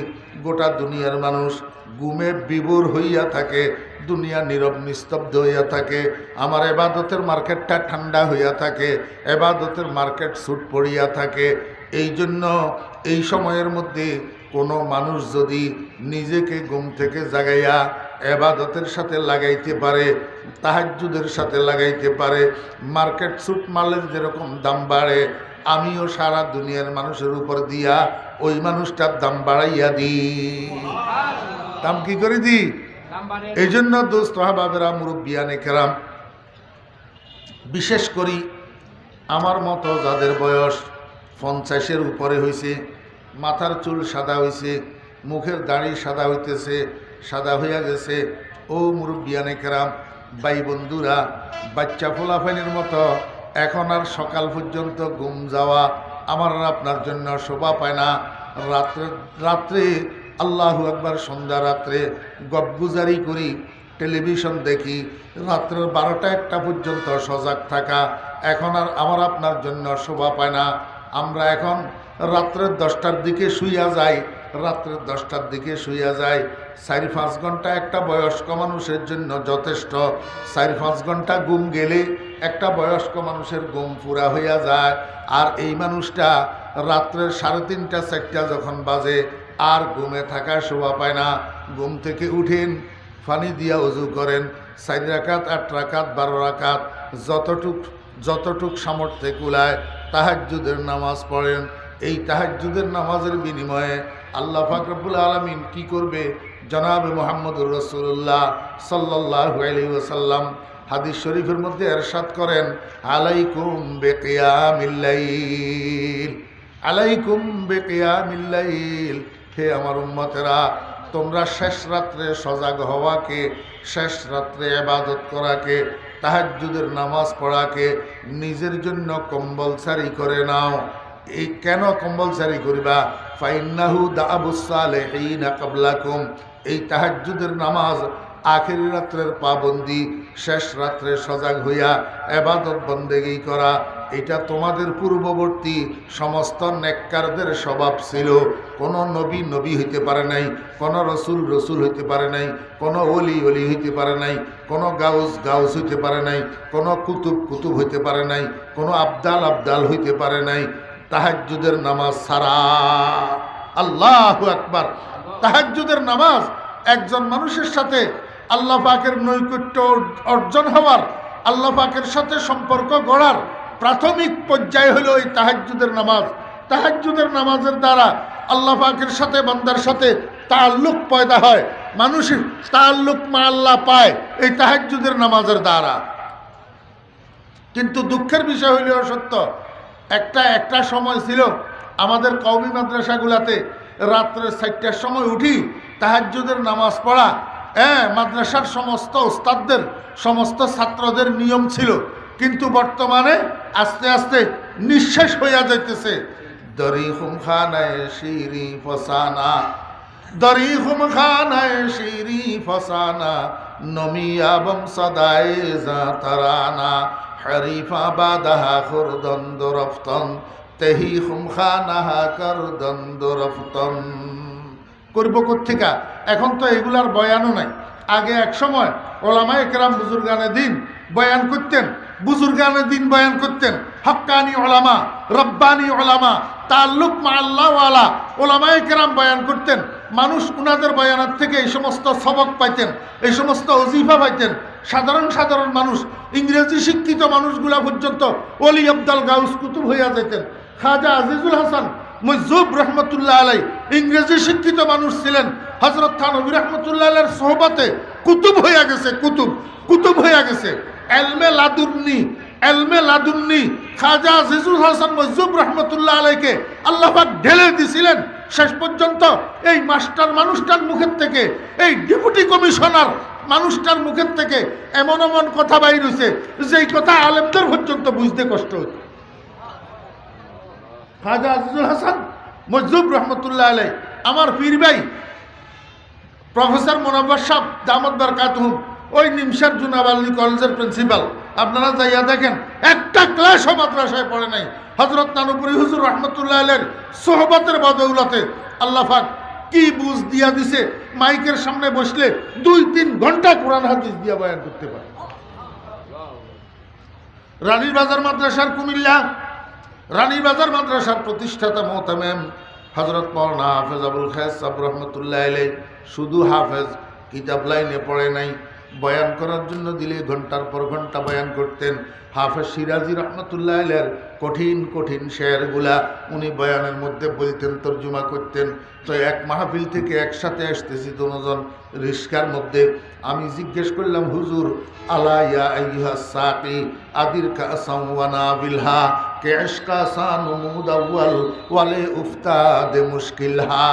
গোটা দুনিয়ার মানুষ ঘুমে বিভোর হইয়া থাকে, দুনিয়া নীরব নিস্তব্ধ হইয়া থাকে। আমার এবাদতের মার্কেটটা ঠান্ডা হইয়া থাকে, এবাদতের মার্কেট ছুট পড়িয়া থাকে। এই জন্য এই সময়ের মধ্যে কোনো মানুষ যদি নিজেকে ঘুম থেকে জাগাইয়া এবাদতের সাথে লাগাইতে পারে, তাহাজ্জুদের সাথে লাগাইতে পারে, মার্কেট ছুট মালের যেরকম দাম বাড়ে, আমিও সারা দুনিয়ার মানুষের উপর দিয়া ওই মানুষটার দাম বাড়াইয়া দিই। দাম কি করে দিই? এই জন্য দোস্ত হাবাবেরা, মুরব্বিয়ানে কেরাম, বিশেষ করি আমার মতো যাদের বয়স 50-এর উপরে হয়েছে, মাথার চুল সাদা হয়েছে, মুখের দাড়ি সাদা হইতেছে, সাদা হইয়া গেছে, ও মুরব্বিয়ানে কেরাম, ভাই বন্ধুরা, বাচ্চা ফোলাফাইনের মতো এখন আর সকাল পর্যন্ত ঘুম যাওয়া আমার আপনার জন্য শোভা পায় না। রাত্রে আল্লাহু আকবার, সন্ধ্যা রাত্রে গপগুজারি করি, টেলিভিশন দেখি, রাত্র 12টা-1টা পর্যন্ত সজাগ থাকা এখন আর আমার আপনার জন্য শোভা পায় না। আমরা এখন রাত্রের 10টার দিকে শুইয়া যাই, রাত্রের 10টার দিকে শুইয়া যাই। 4-5 ঘন্টা একটা বয়স্ক মানুষের জন্য যথেষ্ট। 4-5 ঘন্টা ঘুম গেলে একটা বয়স্ক মানুষের ঘুম পুরা হইয়া যায়। আর এই মানুষটা রাত্রের 3:30-4টা যখন বাজে আর ঘুমে থাকার শোভা পায় না। ঘুম থেকে উঠেন, পানি দিয়া ওযু করেন, 4 রাকাত, 8 রাকাত, 12 রাকাত, যতটুক সামর্থ্যে কুলায় তাহাজ্জুদের নামাজ পড়েন। এই তাহাজ্জুদের নামাজের বিনিময়ে আল্লাহ পাক রব্বুল আলামিন কি করবে? জনাবে মুহাম্মদুর রাসূলুল্লাহ সাল্লাল্লাহু আলাইহি ওয়াসাল্লাম হাদিস শরীফের মধ্যে ইরশাদ করেন, আলাইকুম বিকিয়ামিল লাইল, আলাইকুম বিকিয়ামিল লাইল। হে আমার উম্মতেরা, তোমরা শেষ রাত্রে সজাগ হওয়াকে, শেষ রাত্রে ইবাদত করাকে, তাহাজ্জুদের নামাজ পড়াকে নিজের জন্য কম্পালসারি করে নাও। এই কেন কম্পালসারি করিবা? ফাইন্নাহু দাআবুস সালিহিনা ক্বাবলাকুম। এই তাহাজ্জুদের নামাজ আখেরি রাত্রের পাবন্দি, শেষ রাত্রে সজাগ হইয়া ইবাদত বন্দেগী করা, এটা তোমাদের পূর্ববর্তী সমস্ত নেককারদের স্বভাব ছিল। কোনো নবী নবী হইতে পারে নাই, কোনো রসুল রসুল হইতে পারে নাই, কোনো অলি অলি হইতে পারে নাই, কোনো গাউস গাউস হইতে পারে নাই, কোনো কুতুব কুতুব হইতে পারে নাই, কোনো আবদাল আবদাল হইতে পারে নাই তাহাজ্জুদের নামাজ ছাড়া। আল্লাহু আকবার! তাহাজ্জুদের নামাজ একজন মানুষের সাথে আল্লাহ পাকের নৈকট্য অর্জন হওয়ার, আল্লাহ পাকের সাথে সম্পর্ক গড়ার প্রাথমিক পর্যায় হলো এই তাহাজ্জুদের নামাজ। তাহাজ্জুদের নামাজের দ্বারা আল্লাহ পাকের সাথে, বান্দার সাথে তাআল্লুক পয়দা হয়। মানুষের তাআল্লুক মা আল্লাহ পায় এই তাহাজ্জুদের নামাজের দ্বারা। কিন্তু দুঃখের বিষয় হইলেও সত্য, একটা সময় ছিল আমাদের কওমি মাদ্রাসাগুলাতে রাত্রে 4টার সময় উঠি তাহাজ্জুদের নামাজ পড়া, মাদ্রাসার সমস্ত ওস্তাদদের সমস্ত ছাত্রদের নিয়ম ছিল। কিন্তু বর্তমানে আস্তে আস্তে নিঃশেষ হইয়া যাইতেছে। দরিহুম খানায় শিরি ফসানা, দরিহুম খানায় শিরি ফসানা, নমিয়াবম সদায় জাতারানা, হরিফা বাদাহা খুরদন্দ রফতন, তেহি হুম খানাহা করদন্দ রফতন। করবো কোত্থেকা? এখন তো এগুলার বয়ানও নাই। আগে এক সময় ওলামায়ে কেরাম বুজুর্গানে দিন বয়ান করতেন, বুজুর্গানে দিন বয়ান করতেন, হক্কানি ওলামা, রব্বানি ওলামা, তাল্লুক মা আল্লাহ ওয়ালা ওলামায়ে কেরাম বয়ান করতেন। মানুষ উনাদের বয়ানের থেকে এই সমস্ত সবক পাইতেন, এই সমস্ত ওজিফা পাইতেন। সাধারণ সাধারণ মানুষ, ইংরেজি শিক্ষিত মানুষগুলা পর্যন্ত ওলি আব্দাল গাউস কুতুব হইয়া যেতেন। খাজা আজিজুল হাসান মজুব রহমতুল্লাহ আলাই ইংরেজি শিক্ষিত মানুষ ছিলেন। হযরত থানভী রহমতুল্লাহ আলাইহির সোহবতে কুতুব হইয়া গেছে, কুতুব হইয়া গেছে। এলমে লাদুন্নি খাজা আজিজুল হাসান মজুব রহমতুল্লাহ আলাইকে আল্লাহ পাক ঢেলে দিছিলেন। শেষ পর্যন্ত এই মাস্টার মানুষটার মুখের থেকে, এই ডেপুটি কমিশনার মানুষটার মুখের থেকে এমন এমন কথা বাইর হইছে যেই কথা আলেমদের পর্যন্ত বুঝতে কষ্ট হতো। খাজা আজিজুল হাসান মজুব রহমতুল্লাহ আলাই, আমার পীর ভাই প্রফেসর মোনাব্বর সাহেব দামত বারকাতুহুম, ওই নিমসার জুনাবালি কলেজের প্রিন্সিপাল। আপনারা যাইয়া দেখেন, একটা ক্লাসও মাদ্রাসায় পড়ে নাই। হযরত নানুপুরি হুজুর রহমতুল্লাহ আলাইহির সোহবতের বদৌলতে আল্লাহ পাক কি বুঝ দিয়া দিছে, মাইকের সামনে বসলে 2-3 ঘন্টা কোরআন হাদিস দিয়া বয়ান করতে পারে। রানীর বাজার মাদ্রাসার কুমিল্লা, রানীর বাজার মাদ্রাসার প্রতিষ্ঠাতা মোহতামেম হযরত মাওলানা হাফেজ আবুল খায়ের সাহেব রহমতুল্লাহ আলাইহি শুধু হাফেজ, কিতাব লাইনে পড়ে নাই। বয়ান করার জন্য দিলে ঘন্টার পর ঘন্টা বয়ান করতেন। হাফেজ সিরাজি রহমতুল্লাহ আলাইহির কঠিন কঠিন শেরগুলা উনি বয়ানের মধ্যে বলতেন, তর্জমা করতেন। তো এক মাহফিল থেকে একসাথে আসতেছি দুজন রিস্কার মধ্যে। আমি জিজ্ঞেস করলাম, হুজুর আলা ইয়া আইয়ুহাস সাকি আদির কাসাম ওয়া নাবিলহা কে ইশকা সানুমুদ আউয়াল ওয়ালে উফতাদে মুশকিলহা।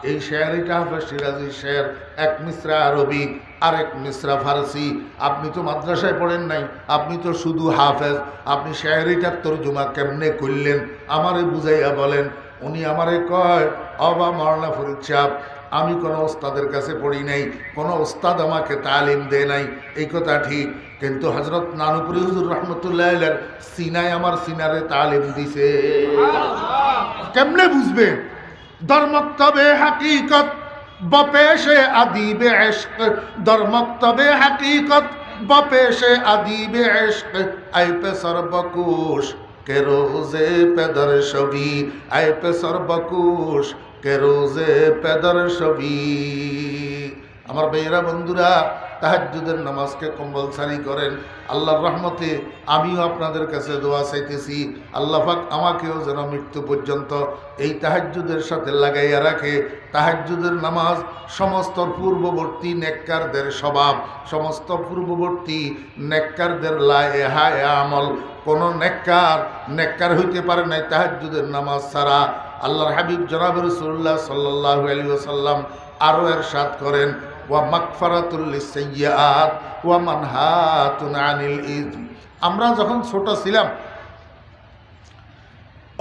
এই শেয়ারিটা হাফেজ সিরাজি শের, এক মিসরা আরবি আরেক মিসরা ফারসি। আপনি তো মাদ্রাসায় পড়েন নাই, আপনি তো শুধু হাফেজ, আপনি শেয়ারিটার তর্জমা কেমনে করলেন আমারে বুঝাইয়া বলেন। উনি আমারে কয়, অবা মাওলানা ফরিদ সাহেব, আমি কোনো ওস্তাদের কাছে পড়ি নাই, কোনো ওস্তাদ আমাকে তালিম দেয় নাই, এই কথা ঠিক। কিন্তু হযরত নানুপুরি হুজুর রহমতুল্লাহ আলাইহির সিনায় আমার সিনারে তালিম দিছে। কেমনে বুঝবে? در مکتب حقیقت بپیش ادیب عشق، در مکتب حقیقت بپیش ادیب عشق، ای پسر بکوش که روزه پدر شوی، ای پسر بکوش که روزه پدر شوی। আমার ভাইয়েরা বন্ধুরা, তাহাজ্জুদের নামাজকে কম্পালসারি করেন। আল্লাহর রহমতে আমিও আপনাদের কাছে দোয়া চাইতেছি, আল্লাহ পাক আমাকেও যেন মৃত্যু পর্যন্ত এই তাহাজ্জুদের সাথে লাগাইয়া রাখে। তাহাজ্জুদের নামাজ সমস্ত পূর্ববর্তী নেককারদের স্বভাব, সমস্ত পূর্ববর্তী নেককারদের লায়েহায়ে আমল। কোন নেককার হইতে পারে নাই তাহাজ্জুদের নামাজ ছাড়া। আল্লাহর হাবিব জনাব রাসূলুল্লাহ সাল্লাল্লাহু আলাইহি ওয়াসাল্লাম আরও এরশাদ করেন, ওয়া মাগফিরাতুল লিসসাইয়্যাত ওয়া মানহাতুন আনিল ইসম। আমরা যখন ছোট ছিলাম,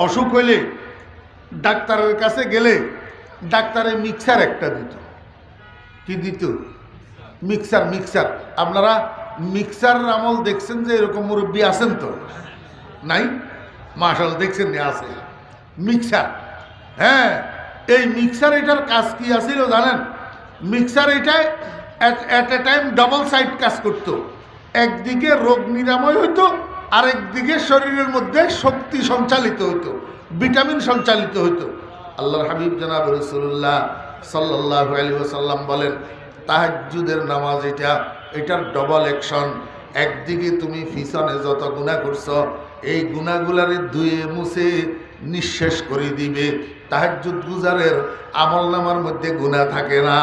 অসুখ হইলে ডাক্তারের কাছে গেলে ডাক্তারে মিক্সার একটা দিত। কি দিত? মিক্সার। আপনারা মিক্সার আমল দেখছেন যে এরকম মুরব্বী আছেন তো? নাই? মাশাআল্লাহ, দেখছেন না? আছে মিক্সার। হ্যাঁ, এই মিক্সার এটার কাজ কি আছিল জানেন? মিক্সার এটায় এট এ টাইম ডবল সাইড কাজ করতো। একদিকে রোগ নিরাময় হইতো, আরেকদিকে শরীরের মধ্যে শক্তি সঞ্চালিত হইতো, ভিটামিন সঞ্চালিত হইতো। আল্লাহর হাবিব জনাব রাসূলুল্লাহ সাল্লাল্লাহু আলাইহি ওয়াসাল্লাম বলেন, তাহাজ্জুদের নামাজ এটার ডবল অ্যাকশন। একদিকে তুমি পিছনে যত গুনাহ করছো, এই গুনাহগুলারে ধুয়ে মুছে নিঃশেষ করে দিবে। তাহাজ্জুদ গুজারের আমলনামার মধ্যে গুনাহ থাকে না।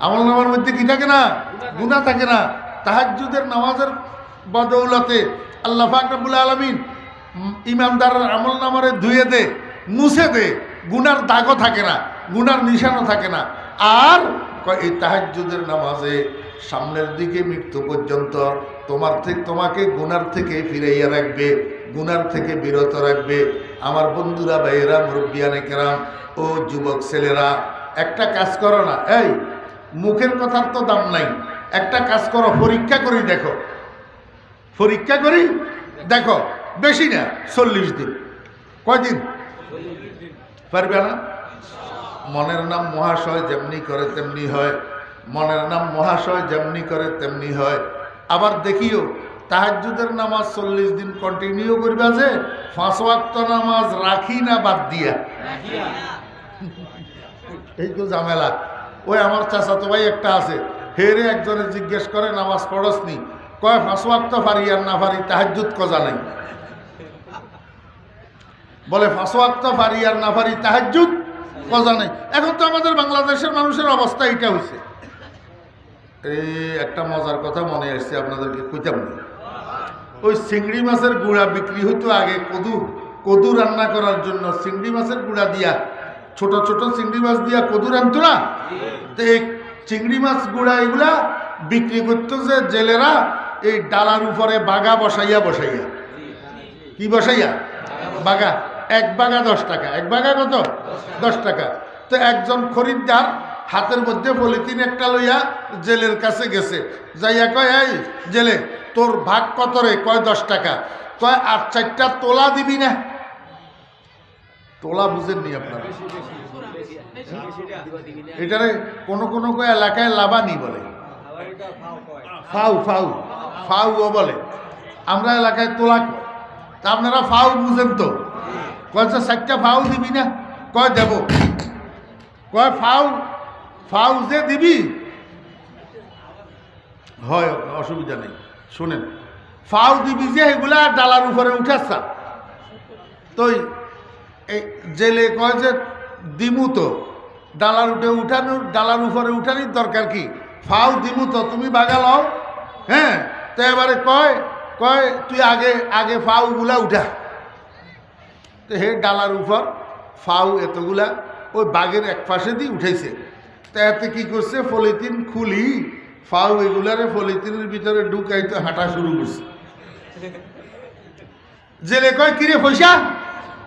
আমলনামার মধ্যে কি থাকে না? গুনাহ থাকে না। তাহাজ্জুদের নামাজের বদৌলতে আল্লাহ পাক রব্বুল আলামিন ইমানদারের আমল নামারে ধুয়ে দে, মুছে দে, গুনার দাগও থাকে না, গুনার নিশানও থাকে না। আর এই তাহাজ্জুদের নামাজে সামনের দিকে মৃত্যু পর্যন্ত তোমাকে গুনার থেকে ফিরাইয়া রাখবে, গুনার থেকে বিরত রাখবে। আমার বন্ধুরা, ভাইয়েরা, মুরব্বিয়ানে কেরাম, ও যুবক ছেলেরা, একটা কাজ করো না, এই মুখের কথার তো দাম নাই, একটা কাজ করো, পরীক্ষা করি দেখো, পরীক্ষা করি দেখো, বেশি না 40 দিন। কয়দিন পারবে না? মনের নাম মহাশয়, যেমনি করে তেমনি হয়। মনের নাম মহাশয়, যেমনি করে তেমনি হয়। আবার দেখিও তাহাজ্জুদের নামাজ 40 দিন কন্টিনিউ করবে, যে 5 ওয়াক্ত নামাজ রাখি না বাদ দিয়া, এই তো ঝামেলা। ওই আমার চাচাতো ভাই একটা আছে, হেরে একজনে জিজ্ঞেস করে নামাজ পড়সনি, কয় 5 ওয়াক্ত পারি আর না পারি, তাহাজ্জুদ কজা নাই। বলে 5 ওয়াক্ত পারি আর না পারি, তাহাজ্জুদ কজা নাই। এখন তো আমাদের বাংলাদেশের মানুষের অবস্থা এটা হয়েছে। এই একটা মজার কথা মনে আসছে, আপনাদেরকে কইতাম না। ওই চিংড়ি মাছের গুঁড়া বিক্রি হইতো আগে, কদু রান্না করার জন্য চিংড়ি মাছের গুঁড়া দিয়া, ছোট ছোট চিংড়ি মাছ দিয়া কদু রান্তো না। তো এই চিংড়ি মাছ গুঁড়া এগুলা বিক্রি করতো যে জেলেরা, এই ডালার উপরে বাগা বসাইয়া বসাইয়া, কি বসাইয়া? বাগা। এক বাগা 10 টাকা। এক বাগা কত? 10 টাকা। তো একজন খরিদ্দার হাতের মধ্যে পলিথিন একটা লইয়া জেলের কাছে গেছে, যাইয়া কয়, এই জেলে, তোর ভাগ কত রে? কয় 10 টাকা। কয়, আর 4টা তোলা দিবি না? তোলা বুঝেননি আপনারা? এটারে কোনো কোনো এলাকায় লাবানি বলে, ফাউ ফাউ ফাউও বলে, আমরা এলাকায় তোলা। তা আপনারা ফাউ বুঝেন তো? কয় 4টা ফাউ দিবি না? কয় দেব। কয় ফাউ, ফাউ যে দিবি হয়, অসুবিধা নেই, শোনেন, ফাউ দিবি যে এগুলা ডালার উপরে উঠাচ্ছা। তো জেলে কয় যে দিমু তো, ডালার ডালার উপরে উঠানির দরকার কি, ফাউ দিমু তো, তুমি বাগা লও। হ্যাঁ, তো এবারে কয় তুই আগে ফাউ গুলা উঠা। তো হে ডালার উপর ফাউ এতগুলা ওই বাঘের এক পাশে দিয়ে উঠেছে। তা এতে কি করছে, পলিথিন খুলি ফাউ এগুলারে পলিথিনের ভিতরে ঢুকাইতে হাঁটা শুরু করছে। জেলে কয়, কিরে পয়সা?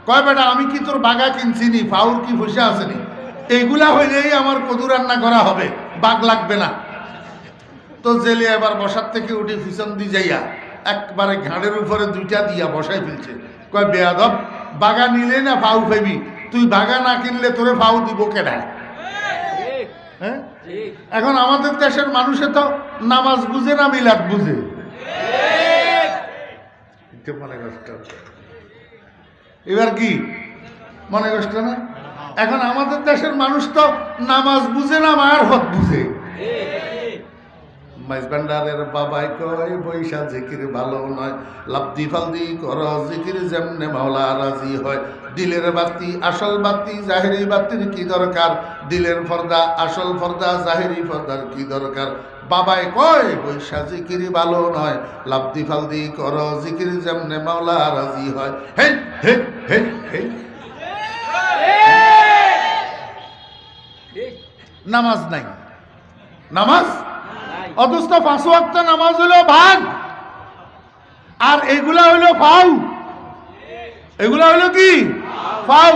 কয়, বেটা আমি কি তোর বাগা কিনছি নি, ফাউর কি পয়সা আসেনি? এইগুলা হইলেই আমার কদু রান্না করা হবে, বাঘ লাগবে না। তো জেলে এবার বসার থেকে উঠে পিছন দিয়ে যাইয়া একবারে ঘাড়ের উপরে 2টা দিয়া বসাই ফেলছে। কয়, বেয়াদব, বাগা নিলে না ফাউ পাইবি, তুই বাগা না কিনলে তোরে ফাউ দিব কেডা? হ্যাঁ, এখন আমাদের দেশের মানুষে তো নামাজ বুঝে না মিলাদ বুঝে। মনে কষ্ট, এবার কি মনে কষ্ট না? এখন আমাদের দেশের মানুষ তো নামাজ বুঝে না, মায়ের হক বুঝে। মাইজবান্ডারের বাবাই কয়, বৈশা জিকির ভালো নয়, লাফদি ফালদি কর জিকির, যেমনে মাওলা রাজি হয়। দিলের বাতি আসল বাতি, জাহেরি বাতির কি দরকার? দিলের পর্দা আসল পর্দা, জাহেরি পর্দার কি দরকার? বাবাই কয়, বৈশা জিকির ভালো নয়, লাফদি ফালদি কর জিকির, যেমনে মাওলা রাজি হয়। হে হে হে হে। নামাজ নাই, নামাজ অথচ 5 ওয়াক্ত নামাজ হলো ভাগ, আর এগুলা হইলো ফাউ। এগুলা হইলো কি? ফাউ।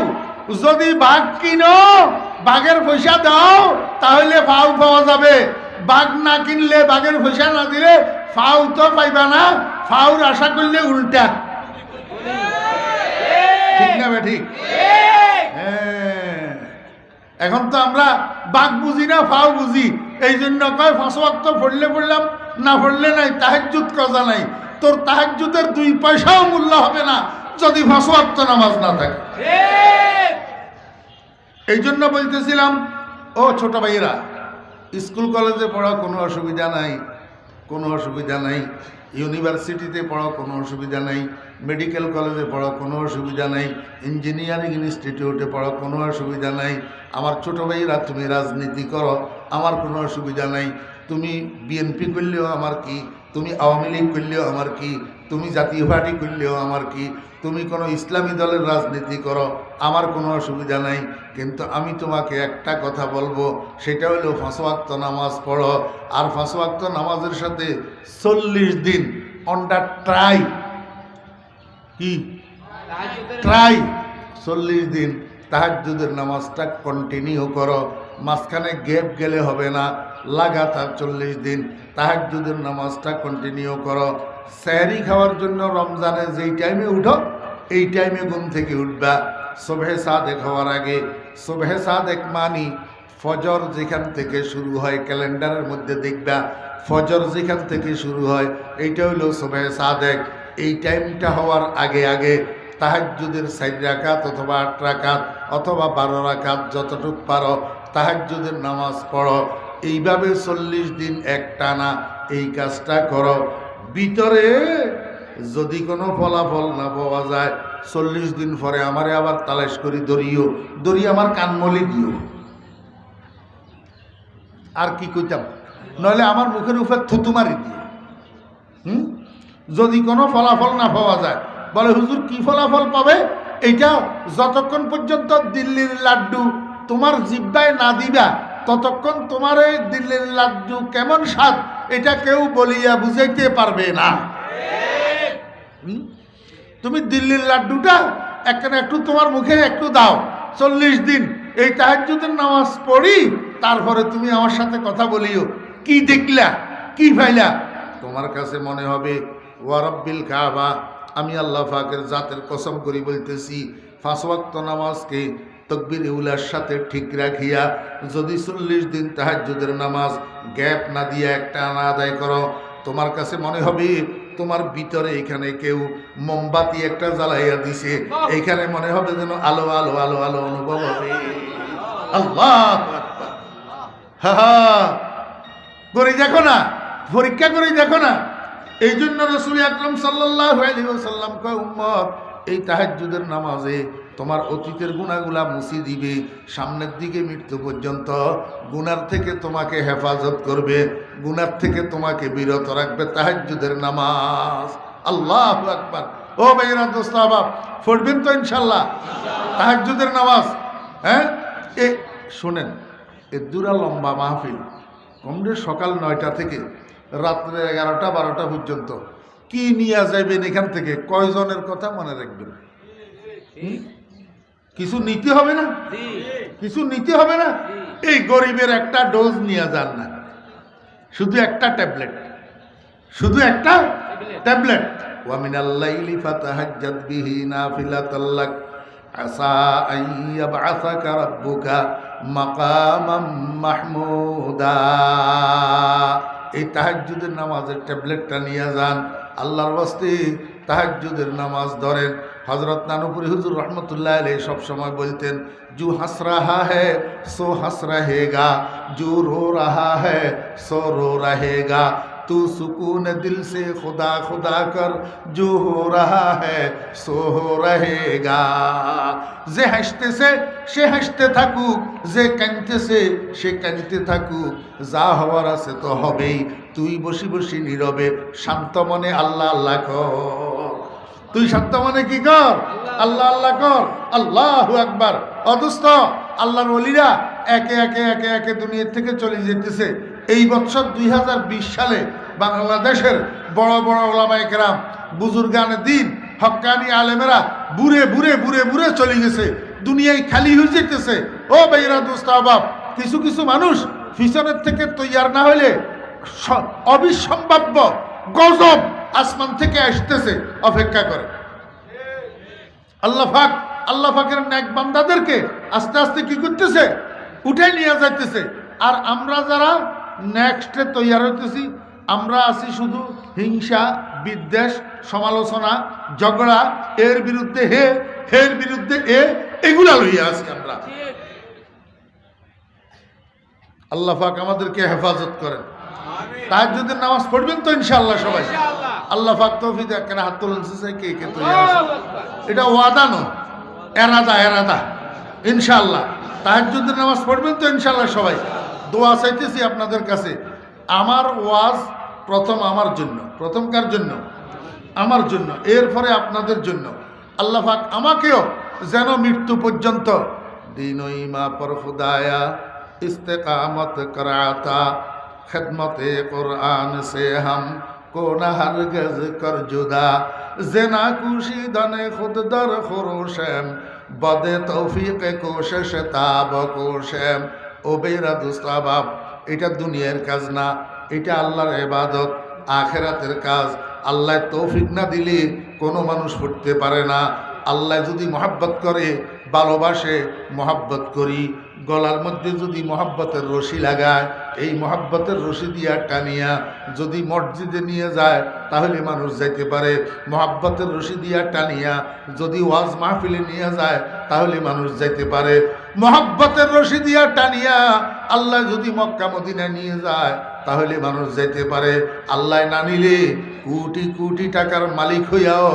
যদি বাঘ কিনো, বাঘের পয়সা দাও, তাহলে ফাউ পাওয়া যাবে। বাঘ না কিনলে, বাঘের পয়সা না দিলে ফাউ তো পাইবা না। ফাউর আশা করলে উল্টা। ঠিক না বে? ঠিক। হ্যাঁ, এখন তো আমরা বাঘ বুঝি না, ফাউ বুঝি। এই জন্য কয় 5 ওয়াক্ত পড়লে পড়লাম, না পড়লে নাই, তাহাজ্জুদ কজা নাই। তোর তাহাজ্জুদের 2 পয়সাও মূল্য হবে না যদি 5 ওয়াক্ত নামাজ না থাকে। এই জন্য বলতেছিলাম, ও ছোট ভাইয়েরা, স্কুল কলেজে পড়া কোনো অসুবিধা নাই, কোনো অসুবিধা নাই। ইউনিভার্সিটিতে পড়া কোনো অসুবিধা নাই, মেডিকেল কলেজে পড়া কোনো অসুবিধা নাই, ইঞ্জিনিয়ারিং ইনস্টিটিউটে পড়া কোনো অসুবিধা নাই। আমার ছোট ভাইয়েরা, তুমি রাজনীতি করো, আমার কোনো অসুবিধা নাই। তুমি বিএনপি করলেও আমার কি, তুমি আওয়ামী লীগ করলেও আমার কি, তুমি জাতীয় পার্টি করলেও আমার কি, তুমি কোনো ইসলামী দলের রাজনীতি করো, আমার কোনো অসুবিধা নাই। কিন্তু আমি তোমাকে একটা কথা বলবো, সেটা হলো 5 ওয়াক্ত নামাজ পড়ো। আর 5 ওয়াক্ত নামাজের সাথে 40 দিন অন্ডার ট্রাই, কি ট্রাই, 40 দিন তাহাজ্জুদের নামাজটা কন্টিনিউ করো। মাঝখানে গ্যাপ গেলে হবে না, লাগাতার 40 দিন তাহাজ্জুদের নামাজটা কন্টিনিউ করো। সেহরি খাওয়ার জন্য রমজানে যেই টাইমে উঠো, এই টাইমে ঘুম থেকে উঠবা সুবহে সাদেক হওয়ার আগে। সুবহে সাদেক মানি ফজর যেখান থেকে শুরু হয়, ক্যালেন্ডারের মধ্যে দেখবা ফজর যেখান থেকে শুরু হয় এইটা হলো সুবহে সাদেক। এই টাইমটা হওয়ার আগে আগে তাহাজ্জুদের 4 রাকাত অথবা 8 রাকাত অথবা 12 রাকাত যতটুক পারো তাহাজ্জুদের নামাজ পড়ো। এইভাবে 40 দিন একটানা এই কাজটা করো। ভিতরে যদি কোনো ফলাফল না পাওয়া যায়, 40 দিন পরে আমারে আবার তালাশ করি ধরিয়ে আমার কানমলি দিও। আর কি কইতাম, নইলে আমার মুখের উপর থুতু মারি দিও। যদি কোনো ফলাফল না পাওয়া যায়, বলে হুজুর কি ফলাফল পাবে? এইটা যতক্ষণ পর্যন্ত দিল্লির লাড্ডু তোমার জিব্বায় না দিবা, ততক্ষণ তোমার এই দিল্লির লাড্ডু কেমন স্বাদ এটা কেউ বলিয়া বুঝাইতে পারবে না। তুমি দিল্লির লাড্ডুটা একটু তোমার মুখে একটু দাও, 40 দিন এই তাহাজ্জুদের নামাজ পড়ি, তারপরে তুমি আমার সাথে কথা বলিও। কি দেখলা, কি পাইলা? তোমার কাছে মনে হবে ওয়া রাব্বিল কাবা, আমি আল্লাহ পাকের জাতের কসম করি বলতেছি, 5 ওয়াক্ত নামাজকে তকবীর উলার সাথে ঠিক রাখিয়া যদি 40 দিন তাহাজ্জুদের নামাজ গ্যাপ না দিয়ে একটা না আদায় করো, তোমার কাছে মনে হবে তোমার ভিতরে এখানে কেউ মোমবাতি একটা জ্বালাইয়া দিছে, এইখানে মনে হবে যেন আলো আলো আলো আলো অনুভব হবে। আল্লাহু আকবার। হা হা, করে দেখো না, পরীক্ষা করে দেখো না। এই জন্য রাসূল আকরাম সাল্লাল্লাহু আলাইহি ওয়াসাল্লাম কয়, উম্মত এই তাহাজ্জুদের নামাজে তোমার অতীতের গুনাহগুলা মুছি দিবে, সামনের দিকে মৃত্যু পর্যন্ত গুনার থেকে তোমাকে হেফাজত করবে, গুনার থেকে তোমাকে বিরত রাখবে তাহাজ্জুদের নামাজ। আল্লাহু আকবার। ও ভাইরা দোস্ত আহবাব, পড়বেন তো ইনশাআল্লাহ তাহাজ্জুদের নামাজ? হ্যাঁ, এ শোনেন, এ দুরা লম্বা মাহফিল, কমরে সকাল 9টা থেকে রাত্রে 11টা 12টা পর্যন্ত কি নিয়ে যাইবেন এখান থেকে, কয়জনের কথা মনে রাখবেন? কিছু নিতে হবে না, কিছু নিতে হবে না। এই গরিবের একটা ডোজ নিয়ে যান না, শুধু একটা ট্যাবলেট, শুধু একটা ট্যাবলেট। ওয়া মিনাল লাইলি ফাতাহাজ্জাদ বিহি নাফিলাতাল লাক আসা আন ইয়াবআসাকা রাব্বুকা মাকামাম মাহমুদা। এই তাহাজ্জুদের নামাজের ট্যাবলেটটা নিয়ে যান, আল্লাহর ওয়াস্তে তাহাজ্জুদের নামাজ ধরেন। হযরত নানুপুরি হুজুর রহমতুল্লাহ আলাইহি সব সময় বলতেন, জু হাস রাহা হ্যায় সো হাস রহেগা, জু রো রাহা হ্যায় সো রো রহেগা, তু সুকুন দিল সে খুদা খুদা কর, জো হো রাহা হ্যায় সো হো রহেগা। যে হাসতেছে সে হাসতে থাকুক, যে কাঁদতেছে সে কাঁদতে থাকুক, যা হওয়ার আছে তো হবেই। তুই বসি বসি নীরবে শান্ত মনে আল্লাহ আল্লাহ কর। তুই শান্ত মনে কি কর? আল্লাহ আল্লাহ কর। আল্লাহু আকবার। অদুস্ত আল্লাহর ওলিরা একে একে একে একে দুনিয়া থেকে চলে যেতেছে। এই বছর 2020 সালে বাংলাদেশের বড় বড় ওলামায়ে কেরাম, বুজুর্গানে দিন, হক্কানি আলেমেরা বুড়ে বুড়ে বুড়ে বুড়ে চলে গেছে, দুনিয়ায় খালি হয়ে যেতেছে। ও ভাইরা দোস্ত আহবাব, কিছু কিছু মানুষ পিছনের থেকে তৈয়ার না হইলে অবিসম্ভাব্য গজব আসমান থেকে আসতেছে, অপেক্ষা করে। আল্লাহ পাকের নেক বান্দাদেরকে আস্তে আস্তে কি করতেছে? উঠাই নিয়ে যাইতেছে। আর আমরা যারা নেক্সটে তৈয়ার হইতেছি, আমরা আছি শুধু হিংসা, বিদ্বেষ, সমালোচনা, ঝগড়া, এর বিরুদ্ধে হে, হের বিরুদ্ধে এগুলা লইয়া আছি আমরা। আল্লাহ পাক আমাদেরকে হেফাজত করেন। তাহাজ্জুদের নামাজ পড়বেন তো ইনশাআল্লাহ সবাই? আল্লাহ পাক তৌফিক দেন। কেন হাত তুলছে কে কে তৈরি আছে? এটা ওয়াদা নয়, এরাদা ইনশাআল্লাহ। তাহাজ্জুদের নামাজ পড়বেন তো ইনশাআল্লাহ সবাই? দোয়া চাইতেছি আপনাদের কাছে। আমার ওয়াজ প্রথম আমার জন্য, প্রথম কার জন্য? আমার জন্য, এরপরে আপনাদের জন্য। আল্লাহ পাক আমাকেও যেন মৃত্যু পর্যন্ত দিন ইমা পর খুদায়া ইস্তেকামত कराता खिदमते कुरान से हम को न हरगज कर जुदा जना कुशी दने खुद दर खुरोशम बदे तौफीक कोशिश ताब कोशम ও বেরা দুস্তাবাব। এটা দুনিয়ার কাজ না, এটা আল্লাহর ইবাদত, আখিরাতের কাজ। আল্লাহ তৌফিক না দিলে কোনো মানুষ পড়তে পারে না। আল্লাহ যদি মহাব্বত করে, ভালোবাসে, মহাব্বত করি। গলার মধ্যে যদি মহাব্বতের রশি লাগায়, এই মহাব্বতের রশি দিয়া টানিয়া যদি মসজিদে নিয়ে যায় তাহলে মানুষ যাইতে পারে। মহাব্বতের রশি দিয়া টানিয়া যদি ওয়াজ মাহফিলে নিয়ে যায় তাহলে মানুষ যাইতে পারে। মহাব্বতের রশি দিয়া টানিয়া আল্লাহ যদি মক্কা মদিনা নিয়ে যায় তাহলে মানুষ যাইতে পারে। আল্লাহ না নিলে কোটি কোটি টাকার মালিক হইয়াও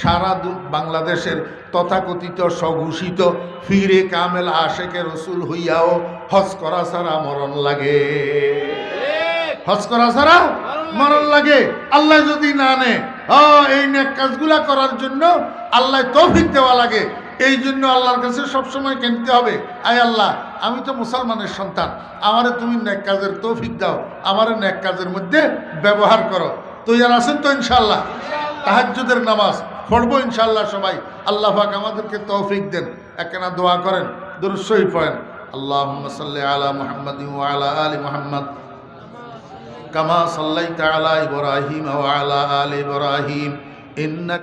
সারা বাংলাদেশের তথাকথিত স্বঘোষিত ফিরে কামেল আশেকে রসুল হইয়াও হজ করা ছাড়া মরণ লাগে, হজ করা ছাড়া মরণ লাগে। আল্লাহ যদি না নে, এই নেক কাজগুলা করার জন্য আল্লাহ তৌফিক দেওয়া লাগে। এই জন্য আল্লাহর কাছে সবসময় কেনতে হবে, আয় আল্লাহ, আমি তো মুসলমানের সন্তান, আমারে তুমি নেক কাজের তৌফিক দাও, আমারে নেক কাজের মধ্যে ব্যবহার করো। তৈয়ার আছেন তো ইনশাআল্লাহ? তাহাজ্জুদের নামাজ পড়বো ইনশাআল্লাহ সবাই। আল্লাহ পাক আমাদেরকে তৌফিক দেন। একখানা দোয়া করেন, দুরূদ শরীফ পড়েন। আল্লাহুম্মা সাল্লি আলা মুহাম্মাদিন ওয়া আলা আলি মুহাম্মাদ কামা সাল্লাইতা আলা ইব্রাহিম ওয়া আলা আলি ইব্রাহিম ইন্নাকা